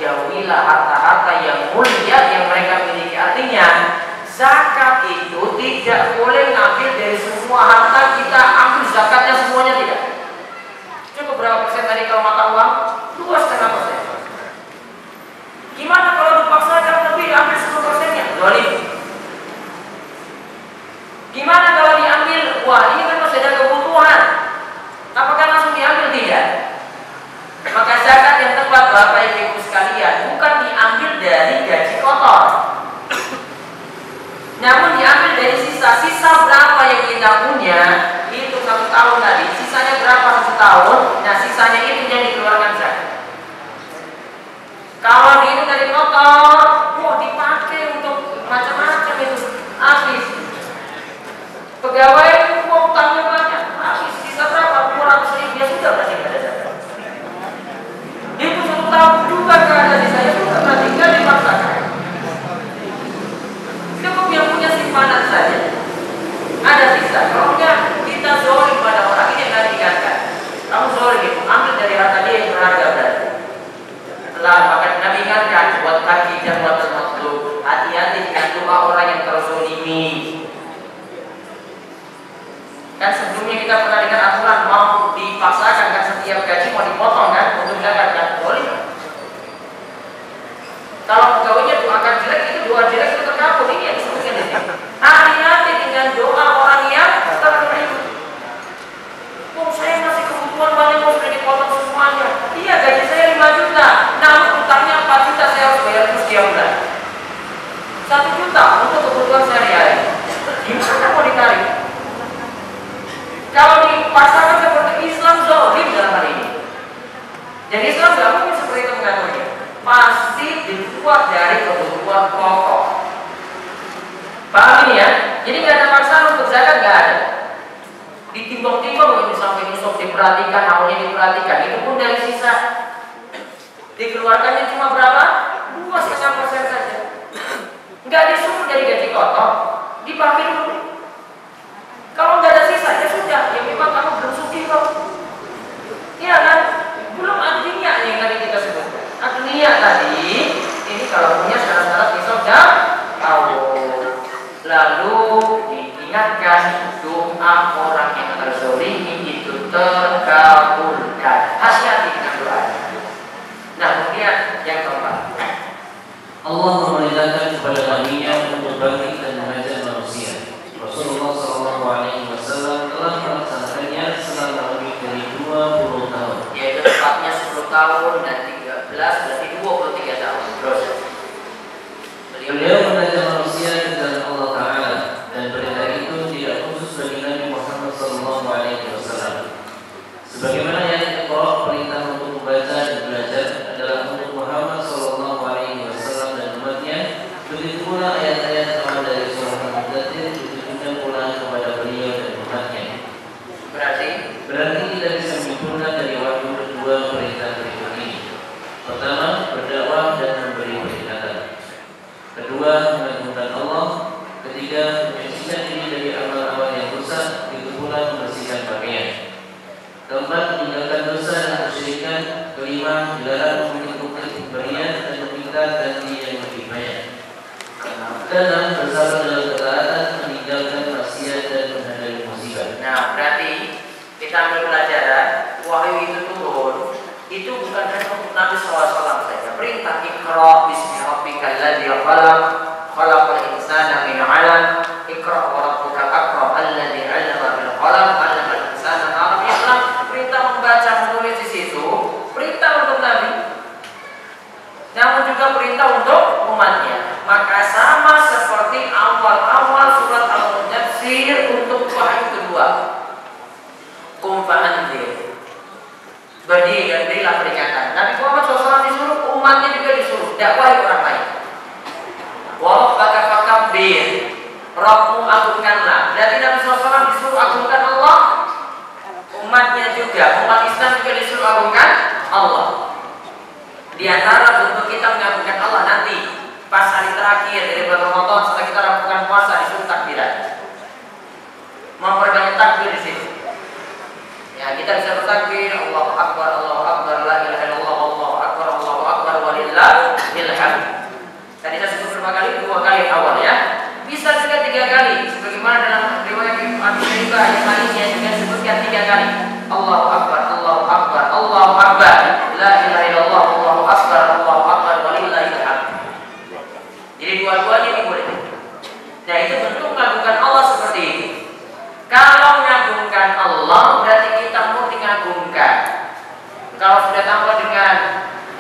Speaker 2: jauhilah harta-harta yang mulia yang mereka miliki. Artinya, zakat itu tidak boleh ngambil dari semua harta kita, ambil zakatnya semuanya, tidak. Cukup berapa persen tadi kalau mata uang? 2,5%. Gimana kalau dipaksakan lebih, ambil 10%-nya? Zalim. Gimana kalau diambil? Wah, ini kan masih ada kebutuhan. Apakah langsung diambil? Tidak. Maka zakat yang tepat, Bapak Ibu sekalian, bukan diambil dari gaji kotor, namun diambil dari sisa berapa yang kita punya. Itu 1 tahun tadi, sisanya berapa 1 tahun? Nah, sisanya itu yang dikeluarkan zakat. Kalau itu dari kotor, wah dipakai untuk macam-macam itu, habis. Pegawai mau utangnya banyak, habis. Sisa berapa? 200.000, ya sudah, berarti nggak ada zakat. Dia pun 1 tahun juga nggak ada sisa, ya sudah, berarti nggak dipaksakan. Cukup yang punya simpanan saja. Ada sisa. Kalau punya, kita zolim pada orang ini yang nggak dikatakan. Kamu zolim, ambil dari harta dia yang berharga berarti. Maka Nabi ingatkan buat kaki dan buat makhluk, hati-hati dengan doa orang yang terzolimi. Kan sebelumnya kita pernah dengar aturan mau dipaksakan kan setiap gaji mau dipotong kan untuk mendapatkan zolim. Kalau pegawainya doakan jelek, itu doa jelek itu terkabul. Ini yang disebutkan di sini. Hati-hati dengan doa orang yang terzolimi. Oh, saya masih kebutuhan banyak, mau sudah dipotong semuanya. Iya, gaji saya 5 juta, namun utangnya 4 juta, saya harus bayar terus tiap bulan. 1 juta untuk kebutuhan sehari-hari. Gimana mau ditarik? Kalau dipaksakan seperti Islam zalim dalam hal ini. Jadi Islam tidak mungkin seperti itu mengaturnya. Pasti dibuat dari kebutuhan pokok. Paham ini ya? Jadi nggak ada paksaan untuk zakat, nggak ada. Ditimbang-timbang begitu sampai nusuk, diperhatikan, awalnya diperhatikan, itu pun dari sisa. Dikeluarkannya cuma berapa? 2,5% saja. Nggak disuruh dari gaji kotor, dipakai dulu. Kalau nggak ada sisa, ya sudah. Ya memang kamu belum sugih kok. Iya kan? Belum artinya yang tadi kita sebut. Artinya tadi, ini kalau punya syarat-syarat nisab dan tahun. Lalu diingatkan doa orang yang terzolimi itu terkabulkan. Hati-hati dengan doanya. Nah, kemudian yang keempat,
Speaker 3: Allah memerintahkan kepada Nabi-Nya untuk bangkit dan mengajar manusia. Rasulullah SAW telah melaksanakannya selama lebih dari 20 tahun.
Speaker 2: Yaitu tepatnya 10 tahun dan 13, berarti 23 tahun. Terus
Speaker 3: beliau mengajar manusia kepada Allah Ta'ala, dan perintah itu tidak khusus bagi Nabi Muhammad SAW. Sebagaimana yang Iqra, perintah untuk membaca dan belajar adalah untuk Muhammad SAW dan umatnya. Begitu pula ayat-ayat awal dari surah Al-Mudaththir ditujukan pula kepada beliau dan umatnya. Berarti kita bisa menyimpulkan dari wahyu kedua perintah berikut ini. Pertama, berdakwah dan memberi peringatan. Kedua, mengagungkan Allah. Ketiga, menyucikan diri dari amal-amal yang rusak. Begitu pula membersihkan pakaian. Keempat, meninggalkan dosa dan kesyirikan. Kelima, dilarang memiliki pemberian dan meminta ganti yang lebih banyak. Keenam, bersabar dalam ketaatan, meninggalkan maksiat dan menghindari musibah.
Speaker 2: Nah, berarti kita ambil pelajaran wahyu itu turun itu bukan hanya untuk Nabi SAW saja. Perintah Iqra bismi rabbikal ladzi khalaq, khalaqal insana min 'alaq, Iqra wa rabbukal akram alladzi 'allama bil qalam, 'allamal insana ma lam ya'lam. Perintah membaca, menulis di situ, perintah untuk Nabi. dakwahi orang lain. Wa rabbaka fakabbir, Rabbmu agungkanlah. Berarti Nabi SAW disuruh agungkan Allah, umatnya juga, umat Islam juga disuruh agungkan Allah. Di antara bentuk kita mengagungkan Allah nanti pas hari terakhir dari bulan Ramadan setelah kita lakukan puasa disuruh takbiran. Memperbanyak takbir di situ. Ya, kita bisa bertakbir Allahu Akbar, la ilaha illallah, Allahu Akbar walillahil hamd. Tadi saya sebut berapa kali? 2 kali awal ya. Bisa juga 3 kali. Sebagaimana dalam riwayat Abi Syaibah yang lainnya juga disebutkan 3 kali. Allahu Akbar, Allahu Akbar, Allahu Akbar, la ilaha illallah, Allahu Akbar walillahil hamd. Jadi dua-duanya ini boleh. Nah, itu bentuk mengagungkan Allah seperti itu. Kalau mengagungkan Allah berarti kita murni mengagungkan. Kalau sudah tambah dengan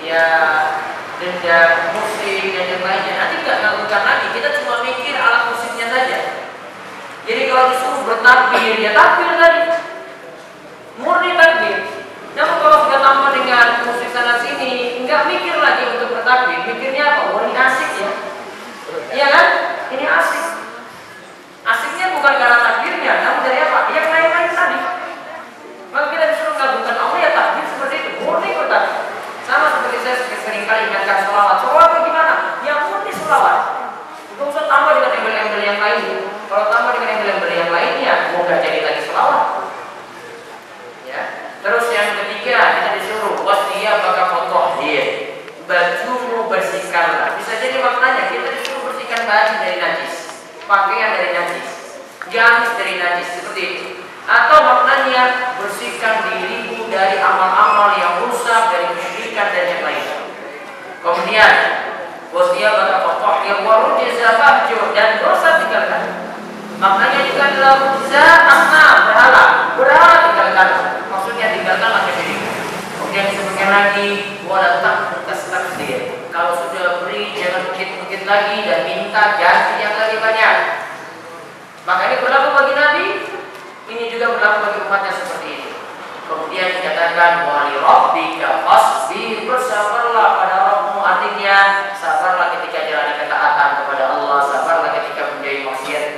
Speaker 2: ya dendam musik dan yang lainnya, nanti nggak mengagungkan lagi. Kita cuma mikir alat musiknya saja. Jadi kalau disuruh bertakbir, ya takbir tadi, murni takbir. Namun kalau sudah tambah dengan musik sana sini, nggak mikir lagi untuk bertakbir. Mikirnya apa? Oh, ini asik ya. Iya kan? Ini asik. Asiknya bukan karena takbirnya, namun dari apa? Yang lain-lain tadi. Maka kita disuruh mengagungkan Allah ya takbir seperti itu, murni bertakbir. Sama seperti saya sering kali ingatkan sholawat. Sholawat bagaimana? Yang murni sholawat. Tidak usah tambah dengan embel-embel yang lainnya. Kalau tambah dengan embel-embel yang lainnya, mau nggak jadi lagi sholawat. Ya. Terus yang ketiga kita disuruh wasiyabaka fatahhir, bajumu bersihkanlah. Bisa jadi maknanya kita disuruh bersihkan baju dari najis, pakaian dari najis, gamis dari najis, seperti itu. Atau maknanya bersihkan dirimu dari amal-amal yang rusak, dari kesyirikan dan yang lainnya. Kemudian wasiyabaka fatahhir wa rujza fahjur, dan dosa tinggalkan. Maknanya juga adalah rujza asnam, berhala tinggalkan. Maksudnya tinggalkanlah kesyirikan. Kemudian disebutkan lagi wala tastakbir. Kalau sudah beri jangan bukit-bukit lagi dan minta ganti yang lebih banyak. Maka ini berlaku bagi Nabi, ini juga berlaku bagi umatnya seperti itu. Kemudian dikatakan wali rabbika fasbir, bersabarlah pada Rabbmu, artinya sabarlah ketika jalani ketaatan kepada Allah, sabarlah ketika menjauhi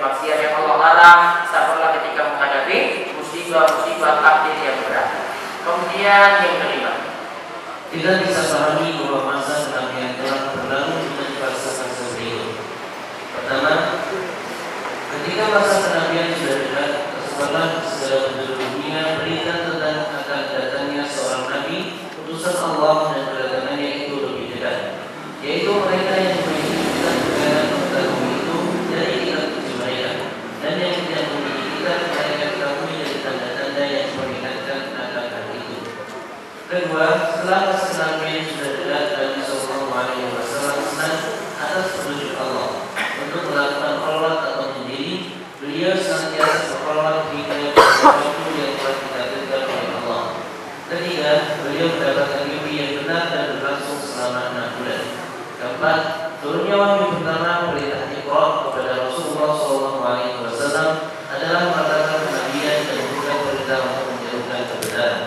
Speaker 2: maksiat yang Allah larang, sabarlah ketika menghadapi musibah-musibah takdir yang berat. Kemudian yang kelima,
Speaker 3: kita bisa pahami bahwa masa kenabian telah berlalu dengan fase-fase berikut. Pertama, ketika masa kenabian sudah dekat, tersebarlah segala penjuru dunia berita tentang akan datangnya seorang nabi, utusan Allah, dan kedatangannya itu lebih dekat, yaitu mereka yang memiliki kitab perkara mengetahui itu dari kitab suci mereka, dan yang tidak memiliki kitab mereka ketahui dari tanda-tanda yang memperingatkan akan itu. Kedua, setelah masa kenabian sudah dekat, Nabi Sallallahu Alaihi Wasallam senang atas petunjuk Allah untuk melakukan sholat atau mendiri. Beliau senantiasa bersolawat hingga waktu yang telah ditakdirkan oleh Allah. Ketiga, beliau mendapatkan mimpi yang benar dan berlangsung selama 6 bulan. Keempat, turunnya wahyu pertama perintah Iqra kepada Rasulullah SAW adalah mengatakan kenabian dan bukan perintah untuk menjauhkan kebenaran.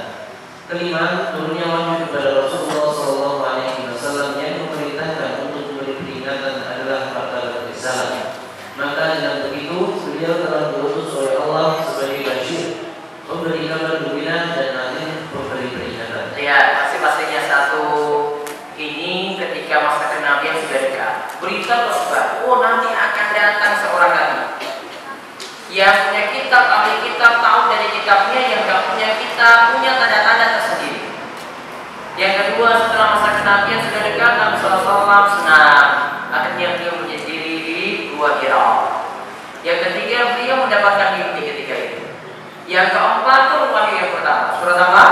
Speaker 3: Kelima, turunnya wahyu kepada Rasulullah SAW yang memerintahkan untuk memberi peringatan adalah martabat risalah. Maka dengan begitu beliau telah diutus oleh Allah sebagai basyir, memberi kabar gembira, dan nazir, memberi peringatan.
Speaker 2: Ya, masing-masingnya satu. Ini ketika masa kenabian sudah dekat, berita tersebar, oh nanti akan datang seorang nabi yang punya kitab, ahli kitab, tahu dari kitabnya, yang gak punya kitab, punya tanda-tanda tersendiri. Yang kedua, setelah masa kenabian sudah dekat, Nabi SAW senang, akhirnya beliau menyendiri di Gua Hira. Yang ketiga, beliau mendapatkan mimpi ketika itu. Yang keempat, turun wahyu yang pertama. Surat apa?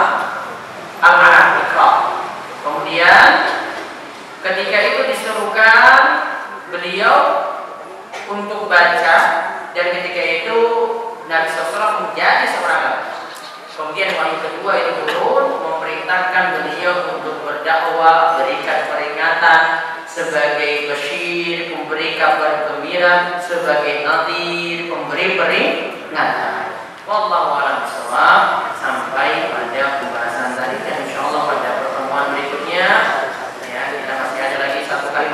Speaker 2: Al-Alaq, Iqra. Kemudian ketika itu disuruhkan beliau untuk baca, dan ketika itu Nabi SAW menjadi seorang nabi. Kemudian wahyu kedua itu turun memerintahkan beliau untuk berdakwah, berikan peringatan sebagai basyir, memberi kabar gembira, sebagai nadhir, pemberi peringatan. Wallahu a'lam bishawab. Sampai pada pembahasan tadi, dan insyaallah pada pertemuan berikutnya ya, kita masih ada lagi satu kali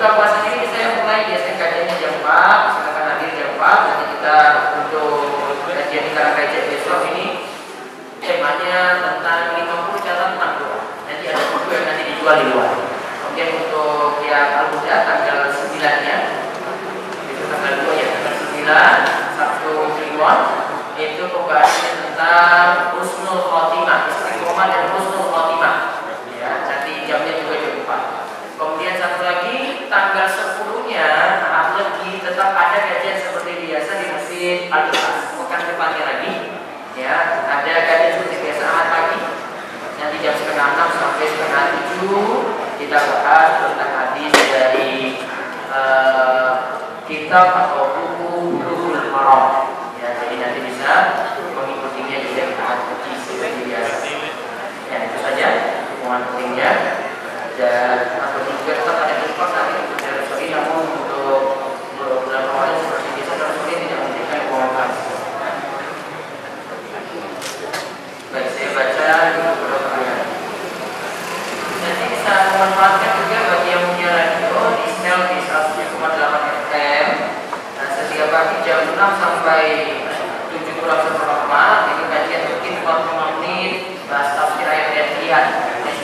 Speaker 2: buka puasa ini saya mulai biasanya kajiannya jam 4, silakan hadir jam 4. Nanti kita untuk kajian kita kajian besok ini temanya tentang 50 catatan doa. Nanti ada buku yang nanti dijual di luar. Kemudian untuk yang Al-Huda tanggal 9-nya, itu tanggal 2 ya, tanggal 9 Sabtu Kliwon, itu pembahasannya tentang husnul khotimah, istiqomah dan husnul khotimah. Ya, nanti jamnya juga jam 4. Kemudian satu lagi tanggal 10-nya lagi tetap ada kajian seperti biasa di Masjid Al-Ikhlas. Pekan depannya lagi ya, ada kajian seperti biasa Ahad pagi. Nanti jam 5:30 sampai 6:30 kita bahas tentang hadis dari kitab atau buku Bulughul Maram. Ya, jadi nanti bisa mengikutinya juga Ahad pagi seperti biasa. Ya, itu saja hubungan pentingnya. Dan atau juga tetap ada import nanti untuk resoli, namun untuk bulan Ramadan seperti biasa resoli tidak memberikan hubungan. Baik, saya baca beberapa ayat. Nanti bisa memanfaatkan juga bagi yang punya radio di setel di 107,8 FM. Nah, setiap pagi jam 6 sampai 7 kurang seperempat itu kajian mungkin 45 menit bahas tafsir ayat-ayat pilihan.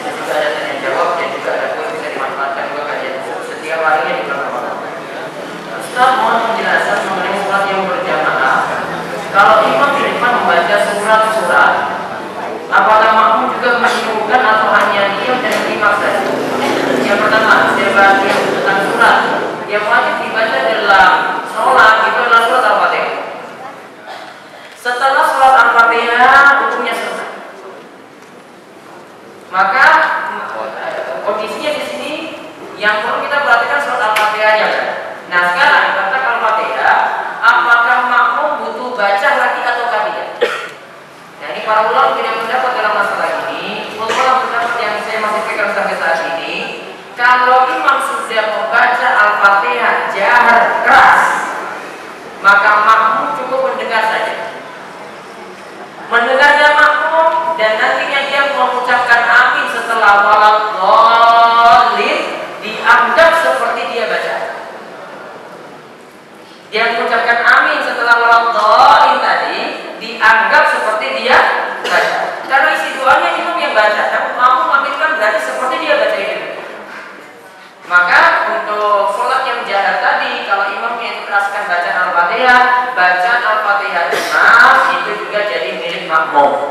Speaker 2: Juga ada tanya jawab dan juga ada kuis bisa dimanfaatkan juga kajian setiap harinya di bulan Ramadan. Ustaz, mohon penjelasan mengenai sholat yang berjamaah. Kalau imam di depan membaca surat-surat, apakah makmum juga menirukan atau hanya diam dan menyimak saja? Yang pertama, saya bahas tentang surat yang wajib dibaca dalam sholat itu adalah surat Al-Fatihah. Setelah surat Al-Fatihah hukumnya selesai. Maka kondisinya di sini yang perlu kita perhatikan surat Al-Fatihahnya. Nah, sekarang tentang Al-Fatihah, apakah makmum butuh baca lagi atau tidak? Nah, ini para ulama tidak mendapat dalam masalah ini. Ulama pendapat yang saya masih pegang sampai saat ini, kalau imam sudah membaca Al-Fatihah jahar keras, maka makmum cukup mendengar saja. Mendengarnya makmum dan nantinya dia mengucapkan amin setelah waladhdallin dianggap seperti dia baca. Dia mengucapkan amin setelah waladhdallin tadi dianggap seperti dia baca. Karena isi doanya imam yang baca, namun makmum mengaminkan berarti seperti dia baca itu. Maka untuk sholat yang jahar tadi, kalau imamnya ikhlaskan bacaan Al-Fatihah, bacaan Al-Fatihah imam itu juga jadi milik makmum.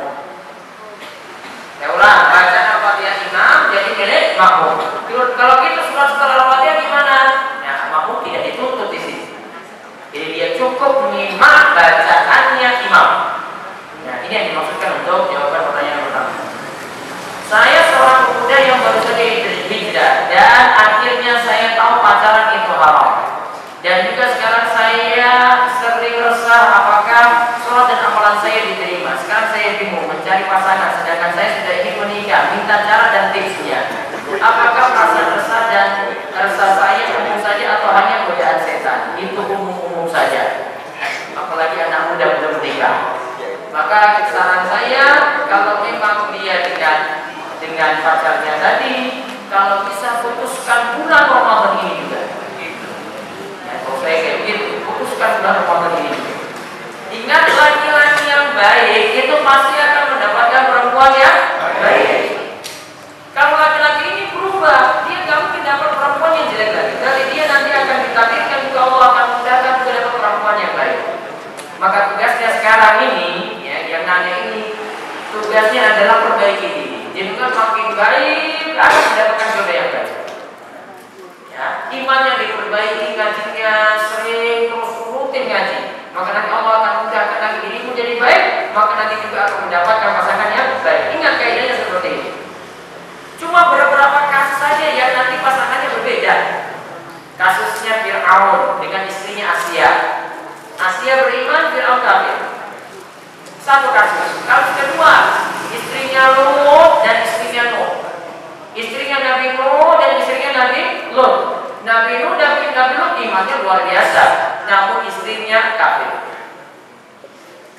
Speaker 2: Ya ulang, bacaan Al-Fatihah imam jadi milik makmum. Kalau gitu surat setelah Al-Fatihah gimana? Ya, makmum tidak dituntut di sini. Jadi dia cukup menyimak bacaannya imam. Nah, ini yang dimaksudkan untuk jawaban pertanyaan pertama. Saya seorang pemuda yang baru saja hijrah dan akhirnya saya tahu pacaran itu haram. Dan juga sekarang saya sering resah apakah sholat dan amalan saya diterima. Sekarang saya bingung mencari pasangan, sedangkan saya sudah ingin menikah. Minta cara dan tipsnya. Apakah perasaan resah dan resah saya umum saja atau hanya godaan setan? Itu umum-umum saja. Apalagi anak muda belum menikah. Maka saran saya, kalau memang dia dengan pacarnya tadi, kalau bisa putuskan bulan Ramadan ini juga. Ya, kalau saya kayak begitu, putuskan bulan Ramadan ini juga. Ingat, laki-laki yang baik itu pasti akan mendapatkan perempuan yang baik. Kalau laki-laki ini berubah, dia nggak mungkin dapat perempuan yang jelek lagi. Dari dia nanti akan ditakdirkan juga Allah akan mudahkan juga dapat perempuan yang baik. Maka tugasnya sekarang ini, ya, yang nanya ini, tugasnya adalah perbaiki diri. Dengan makin baik akan mendapatkan jodoh yang baik. Ya, imannya diperbaiki, ngajinya sering terus rutin ngaji. Maka nanti Allah akan mudahkan lagi dirimu jadi baik, maka nanti juga akan mendapatkan pasangan yang baik. Ingat kaidahnya seperti ini. Cuma beberapa kasus saja yang nanti pasangannya berbeda. Kasusnya Fir'aun dengan istrinya Asia. Asia beriman, Fir'aun kafir. Satu kasus. Kasus kedua, istrinya Lut dan istrinya Nuh. Istrinya Nabi Nuh dan istrinya Nabi Lut. Nabi Nuh dan Nabi Lut imannya luar biasa, namun istrinya kafir.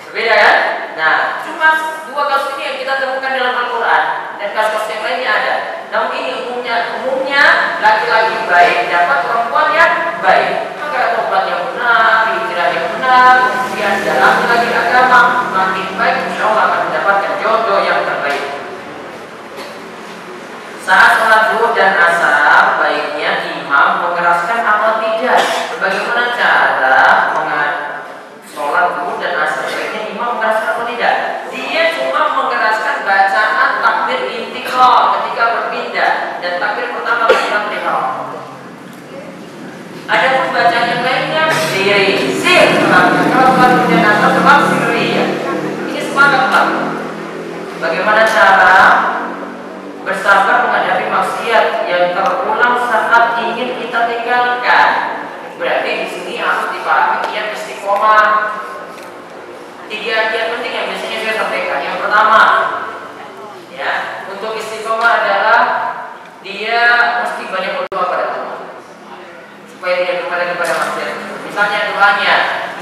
Speaker 2: Berbeda kan? Nah, cuma dua kasus ini yang kita temukan dalam Al-Quran dan kasus yang lainnya ada. Namun ini umumnya laki-laki baik dapat perempuan yang baik. Maka tobat yang benar, hijrah yang benar, kemudian dalami lagi agama makin baik, insya Allah akan mendapatkan jodoh yang terbaik. Saat sholat zuhur dan asar, baiknya imam mengeraskan atau tidak? Bagaimana cara sholat zuhur dan asar? Baiknya imam mengeraskan atau tidak? Dia cuma mengeraskan bacaan takbir intiqal ketika berpindah dan takbir pertama ketika ihram. Adapun bacaan yang lainnya sir. Kalau sholat zuhur dan asar sebab sirriyah. Ini sepakat Pak. Bagaimana cara bersabar menghadapi maksiat yang terulang saat ingin kita tinggalkan? Berarti di sini harus dipahami kiat istiqomah. 3 kiat penting yang biasanya saya sampaikan. Yang pertama, ya, untuk istiqomah adalah dia mesti banyak berdoa pada Allah supaya dia kembali kepada maksiat. Misalnya doanya,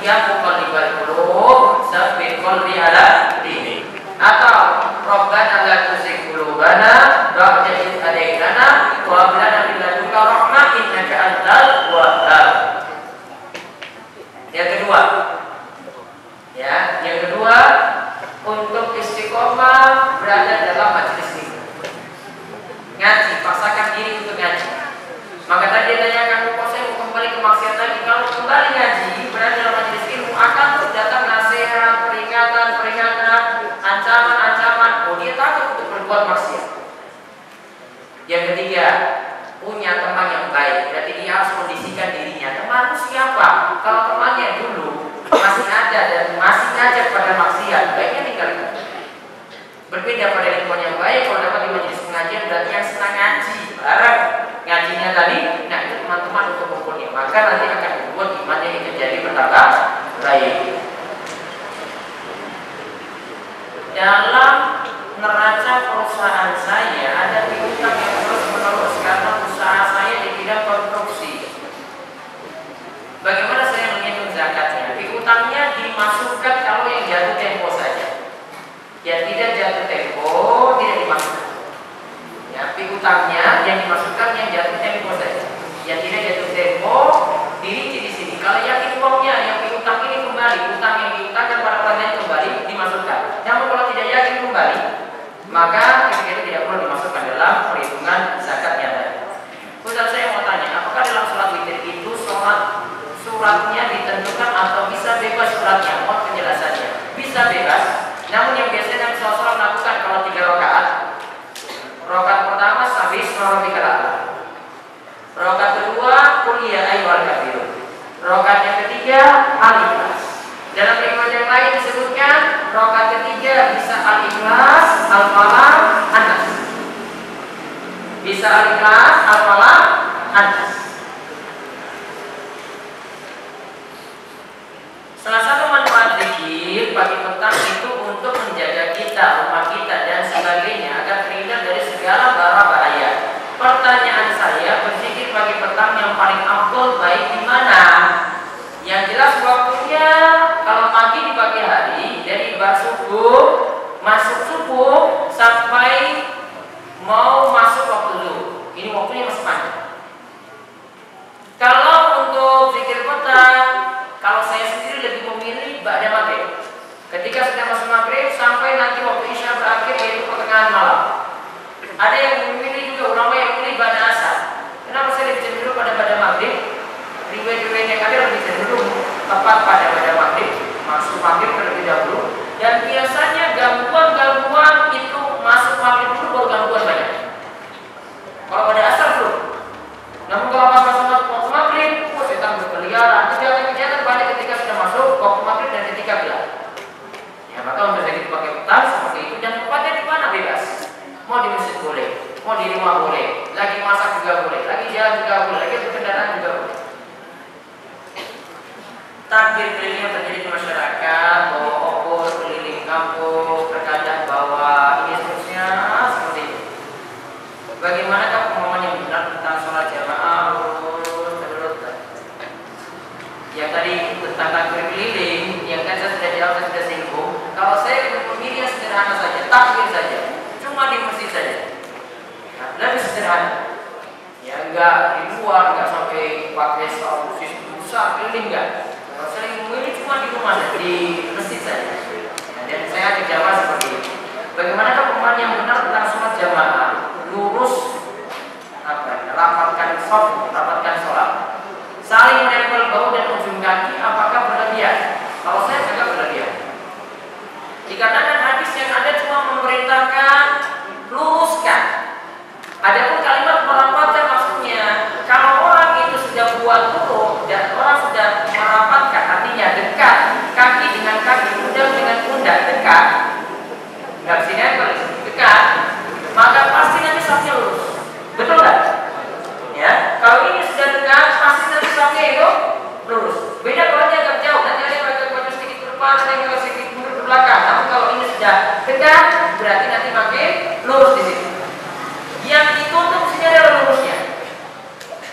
Speaker 2: ya muqallibal qulub, tsabbit qalbi ala dinik. Atau Rabbana la tuzigh qulubana ba'da idh hadaytana wa hab lana min ladunka rahmah innaka antal wahhab. Yang kedua, untuk istiqomah berada dalam majelis ilmu. Ngaji, paksakan diri untuk ngaji. Maka tadi dia tanyakan, kok saya mau kembali ke maksiat lagi? Kalau kembali ngaji, berada dalam majelis ilmu, akan terus datang nasihat, peringatan, ancaman. Oh, dia takut untuk berbuat maksiat. Yang ketiga, punya teman yang baik. Berarti dia harus kondisikan dirinya. Temanmu siapa? Kalau temannya dulu masih ada dan masih ngajak pada maksiat, baiknya tinggalkan. Berbeda pada lingkungan yang baik. Kalau dapat di majelis pengajian, berarti yang senang ngaji bareng ngajinya tadi. Nah, itu teman-teman untuk kumpulnya. Maka nanti akan membuat imannya itu jadi bertambah baik. Dalam neraca perusahaan saya ada piutang yang terus menerus karena usaha saya di bidang konstruksi. Bagaimana saya menghitung zakatnya? Piutangnya dimasukkan kalau yang jatuh tempo saja. Yang tidak jatuh tempo tidak dimasukkan. Ya, piutangnya yang dimasukkan yang jatuh tempo saja. Yang tidak jatuh tempo dirinci di sini. Kalau yakin uangnya yang piutang ini kembali, utang yang diutangkan pada orang lain kembali dimasukkan. Namun kalau tidak yakin kembali, maka ketika itu tidak perlu dimasukkan dalam perhitungan zakatnya tadi. Ustaz, saya mau tanya, apakah dalam sholat witir itu suratnya ditentukan atau bisa bebas suratnya? Mohon penjelasannya. Bisa bebas. Namun yang biasanya sholat lakukan kalau 3 rakaat. Rakaat pertama sabis rabbikal a'la. Rakaat kedua qul ya ayyuhal kafirun. Rakaat yang ketiga al-ikhlas. Dalam riwayat yang lain disebutkan rakaat ketiga bisa al-ikhlas, al-falaq, an-nas. Bisa al-ikhlas, al-falaq, an-nas. Salah satu manfaat zikir pagi petang itu untuk menjaga kita, rumah kita dan sebagainya agar terhindar dari segala bara bahaya. Pertanyaan saya, berzikir pagi petang yang paling afdol baik di mana? Yang jelas waktunya kalau pagi di pagi hari dari subuh masuk subuh sampai mau masuk waktu zuhur. Ini waktunya masih panjang. Kalau untuk zikir petang, kalau saya sendiri lebih memilih ba'da maghrib. Ketika sudah masuk maghrib sampai nanti waktu isya berakhir yaitu pertengahan malam. Ada yang memilih juga ulama yang memilih ba'da asar. Kenapa saya lebih cenderung pada ba'da maghrib? Riwayat-riwayat yang ada lebih cenderung tepat pada maghrib, masuk maghrib terlebih dahulu. Dan biasanya gangguan itu masuk maghrib dulu baru gangguan banyak. Kalau pada asar belum. Namun kalau pas waktu maghrib, setan berkeliaran. Kejadian banyak ketika sudah masuk waktu maghrib dan ketika gelap. Ya, maka untuk jadi pakai petang seperti itu dan tempatnya di mana bebas. Mau di masjid boleh, mau di rumah boleh, lagi masak juga boleh, lagi jalan juga boleh, lagi berkendaraan juga boleh. Takbir keliling yang terjadi di masyarakat, bawa obor keliling kampung, terkadang bawa ini seterusnya seperti itu. Bagaimanakah pemahaman yang benar tentang sholat jamaah? Yang tadi tentang takbir keliling, yang kan saya sudah jawab, saya sudah singgung. Kalau saya nggak di luar, nggak sampai pakai sausis besar keliling nggak. Kalau sering memilih cuma di rumah, di masjid saja. Dan saya dijawab seperti ini. Bagaimanakah pemahaman yang benar tentang sholat jamaah? Lurus, rapatkan sholat, saling menempel bahu dan ujung kaki, apakah berlebihan? Kalau saya juga berlebihan. Dikarenakan hadis yang ada cuma memerintahkan luruskan. Adapun kalimat merapatkan maksudnya kalau orang itu sudah buat turun dan orang sudah merapatkan, artinya dekat kaki dengan kaki, pundak dengan pundak dekat, nggak sih dekat, maka pasti nanti safnya lurus. Betul nggak? Ya, kalau ini sudah dekat pasti nanti safnya itu lurus. Beda kalau dia agak jauh, nanti ada yang pakai baju sedikit ke depan, ada yang pakai sedikit mundur ke belakang. Namun kalau ini sudah dekat, berarti nanti makin lurus di sini. Yang ditutup sini adalah lurusnya.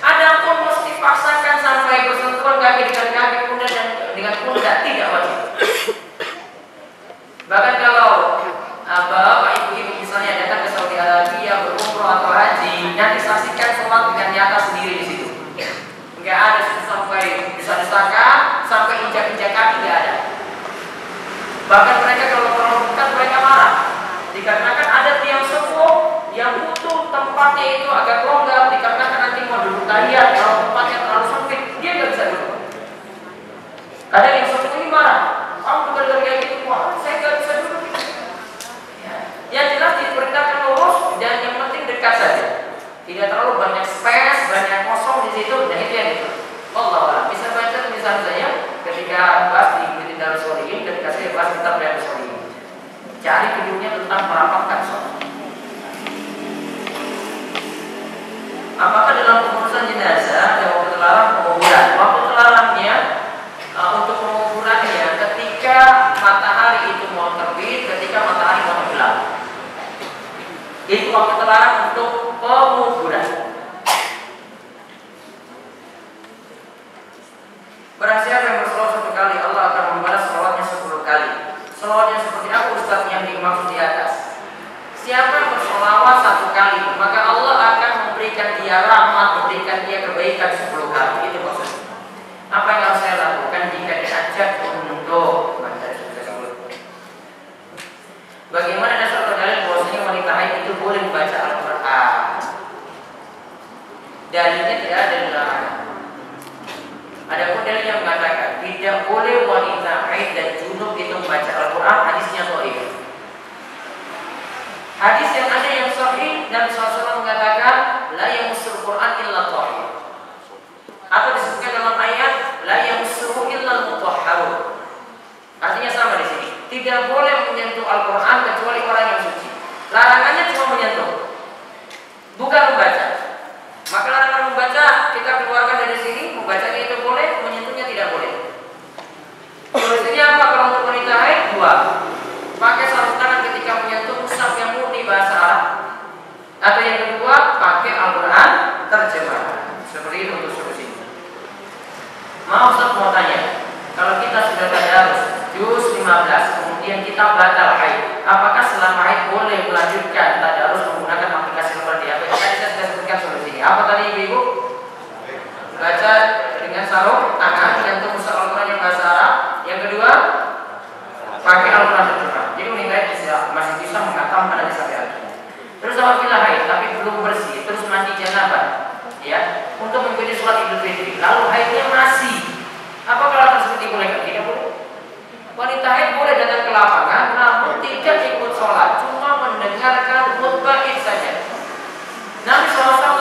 Speaker 2: Adapun mesti paksakan sampai bersentuhan kaki dengan kaki, pundak dan dengan pundak, tidak wajib. Bahkan kalau bapak ibu-ibu misalnya datang ke Saudi Arabia berumroh atau haji, nanti saksikan sholat dengan nyata sendiri di situ. Enggak ada sampai desak-desakan, sampai injak-injak kaki, enggak ada. Bahkan mereka kalau terlalu dekat mereka marah. Dikarenakan ada tiang sepuh yang butuh tempatnya itu agak longgar, dikarenakan nanti mau duduk tahiyat, kalau tempatnya terlalu sempit, dia nggak bisa duduk. Ada yang sepuh ini marah, kamu dengar kayak gitu, wah saya nggak bisa duduk. Yang jelas diperintahkan lurus dan yang penting dekat saja. Tidak terlalu banyak space, banyak kosong di situ, dan itu yang itu. Allah bisa baca tulisan saya ketika bahas di Bidin Darus Solihin, ketika saya bahas kitab Darus Solihin. Cari videonya tentang merapatkan sholat. Apakah dalam pengurusan jenazah ada waktu terlarang penguburan? Waktu terlarangnya untuk penguburannya ketika matahari itu mau terbit, ketika matahari mau tenggelam. Itu waktu terlarang untuk penguburan. Barang siapa yang bersolawat 1 kali, Allah akan membalas solawatnya 10 kali. Solawatnya seperti apa Ustaz yang dimaksud di atas? Siapa yang bersolawat 1 kali, maka Allah akan memberikan dia rahmat, memberikan dia kebaikan 10 kali. Itu maksudnya. Apa yang harus saya lakukan jika diajak untuk baca tersebut? Bagaimana dasar dalil bahwasanya wanita haid itu boleh membaca Al-Quran? Dalilnya tidak ada di larangan. Adapun dalil yang mengatakan tidak boleh wanita haid dan junub itu membaca Al-Quran, hadisnya sahih. Hadis yang ada yang sahih dan Rasulullah mengatakan la yamassul Quran illa thahir. Atau disebutkan dalam ayat la yamassuhu illa al-mutahharun. Artinya sama di sini. Tidak boleh menyentuh Al-Quran kecuali orang yang suci. Larangannya cuma menyentuh, bukan membaca. Maka larangan membaca kita keluarkan dari sini. Membacanya itu boleh, menyentuhnya tidak boleh. Solusinya apa kalau untuk wanita haid? 2. Pakai sarung tangan ketika menyentuh mushaf yang murni bahasa Arab. Atau yang kedua, pakai Al-Quran terjemahan. Seperti itu untuk solusinya. Mau Ustaz mau tanya, kalau kita sudah tadarus juz 15, kemudian kita batal haid, apakah selama haid boleh melanjutkan tadarus menggunakan aplikasi seperti apa? Tadi saya sudah sebutkan solusinya. Apa tadi Ibu? Baca dengan sarung tangan menyentuh mushaf Al-Quran yang bahasa Arab. Yang kedua, pakai Al-Quran terjemahan. Jadi wanita masih bisa mengatakan pada sampai akhir. Terus apabila haid tapi belum bersih, terus mandi janabah, ya, untuk mengikuti sholat Idul Fitri, lalu haidnya masih, apa kalau tersebut dibolehkan? Tidak boleh. Wanita haid boleh datang ke lapangan, namun tidak ikut sholat, cuma mendengarkan khutbah Id saja. Nabi SAW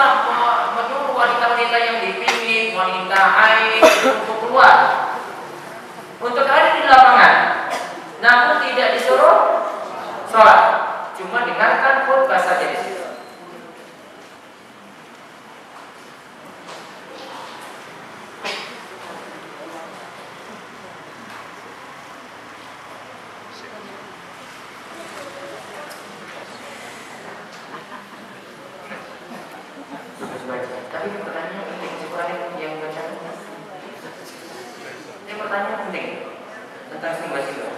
Speaker 2: menyuruh wanita-wanita yang dipingit, wanita haid untuk keluar, untuk hadir di lapangan, namun tidak disuruh sholat, cuma dengarkan khutbah saja di situ. Tapi pertanyaan penting, sebenarnya yang baca ini pertanyaan penting tentang singgung-singgung.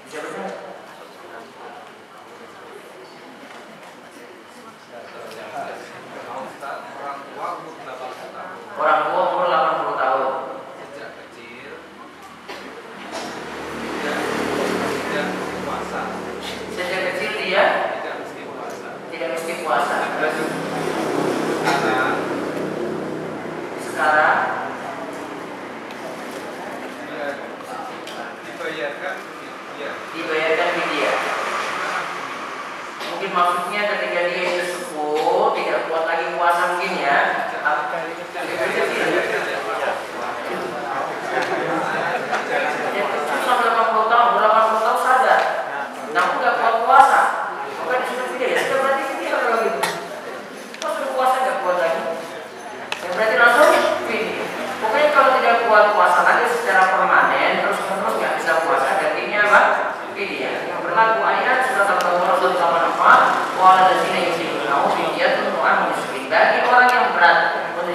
Speaker 2: Bisa baca?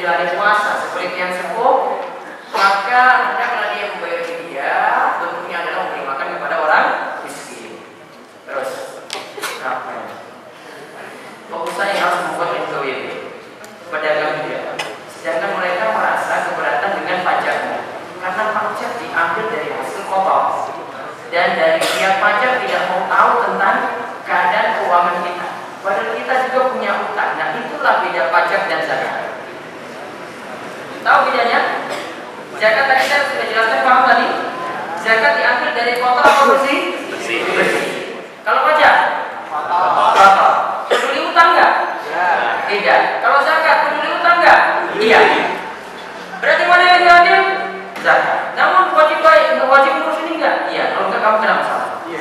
Speaker 2: menjalani puasa seperti yang sepuh, maka hendaklah dia membayar fidyah, bentuknya adalah memberi makan kepada orang miskin. Terus, apa ya? Pengusaha yang harus membuat NKWP, pedagang dia. Sedangkan mereka merasa keberatan dengan pajaknya, karena pajak diambil dari hasil kotor, dan dari pihak pajak tidak mau tahu tentang keadaan keuangan kita. Padahal kita juga punya utang. Nah, itulah beda pajak dan zakat. Tahu bedanya? Zakat tadi saya sudah jelaskan, paham tadi? Zakat diambil dari kotor atau bersih? Bersih. Kalau pajak? Kotor. Peduli utang nggak? Tidak. Kalau zakat peduli utang nggak? Iya. Berarti mana yang diambil? Zakat. Namun wajib ngurus ini nggak? Iya. Kalau nggak kamu kena masalah. Iya.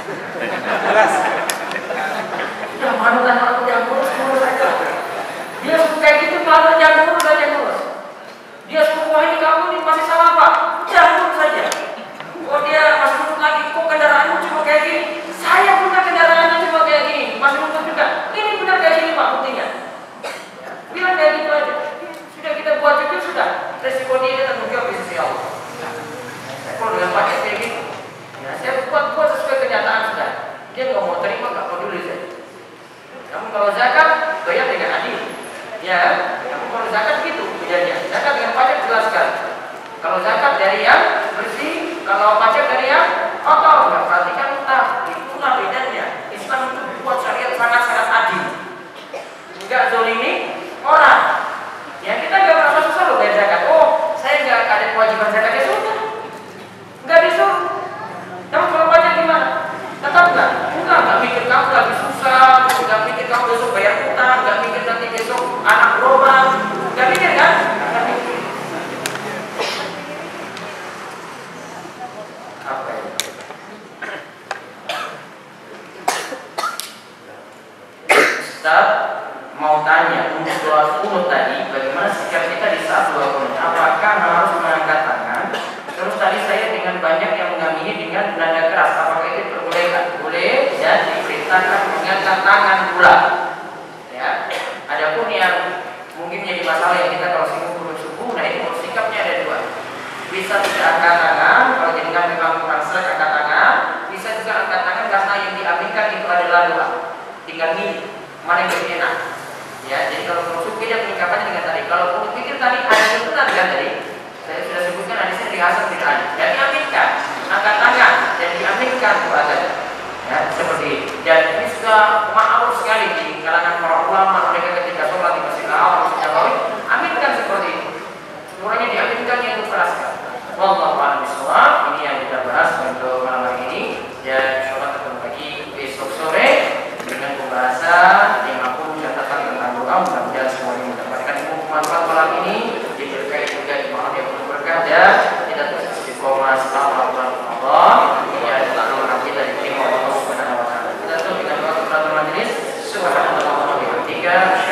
Speaker 2: Jelas. Ya mana orang yang ngurus aja. Dia suka kayak gitu, malah jangan ngurus aja ngurus. Dia suka wah ini kamu ini masih salah pak, jangan ngurus saja. Oh dia masih ngurus lagi, kok kendaraanmu cuma kayak gini? Saya punya kendaraannya cuma kayak gini, masih ngurus juga. Ini benar kayak gini pak, buktinya. Bilang kayak gitu aja. Sudah kita buat jujur sudah. Resiko dia tanggung jawab di sisi Allah. Kalau dengan pakai kayak gitu, ya saya buat sesuai kenyataan sudah. Dia nggak mau terima, nggak peduli saya. Kamu kalau zakat bayar dengan adil, ya. Kamu kalau zakat gitu bedanya. Zakat dengan pajak jelaskan. Kalau zakat dari yang bersih, kalau pajak dari yang kotor. Nggak perhatikan utang. Itulah bedanya. Islam itu buat syariat sangat-sangat adil. Enggak zolimi orang. Ya kita nggak merasa susah loh bayar zakat. Oh saya nggak ada kewajiban zakat ya sudah. Nggak disuruh. Kamu kalau pajak gimana? Tetap nggak mikir kamu lagi susah, nggak mikir kamu besok bayar utang, nggak mikir nanti besok anak berobat, nggak mikir kan? Nggak mikir. Apa ya? Ustaz mau tanya untuk doa kunut tadi, bagaimana sikap kita di saat doa kunut? Apakah harus mengangkat tangan? Terus tadi saya dengan banyak yang mengamini dengan nada keras, apakah itu diperbolehkan? Boleh dan diperintahkan mengangkat tangan pula. Ya. Adapun yang mungkin menjadi masalah yang kita kalau sibuk belum subuh, nah itu sikapnya ada dua. Bisa tidak angkat tangan, kalau jadikan memang kurang seret angkat tangan. Bisa juga angkat tangan karena yang diambilkan itu adalah doa. Tinggal milih mana yang lebih enak. Ya, jadi kalau belum subuh dia penyikapannya dengan tadi. Kalau belum pikir tadi ada yang benar kan tadi. Saya sudah sebutkan hadisnya di Hasan bin Ali. Dan diaminkan, angkat tangan dan diaminkan doa tadi. Ya, seperti ini. Dan ini sudah ma'ruf sekali di kalangan para ulama mereka ketika sholat di Masjid Al-Haram, Masjid Nabawi, aminkan seperti ini. Semuanya diaminkan yang dikeraskan. Wallahu a'lam bishawab. Ini yang kita bahas untuk malam hari ini. Dan insyaallah ketemu lagi besok sore dengan pembahasan yang aku catatan tentang doa. Mudah-mudahan semuanya mendapatkan manfaat malam ini. Diberkahi juga di malam yang penuh berkah dan kita terus istiqomah selama bulan Ramadan. Ya, doa kita diterima oleh Allah Subhanahu wa taala. Kita tutup dengan doa penutup majelis. Subhanallah wa bihamdihi.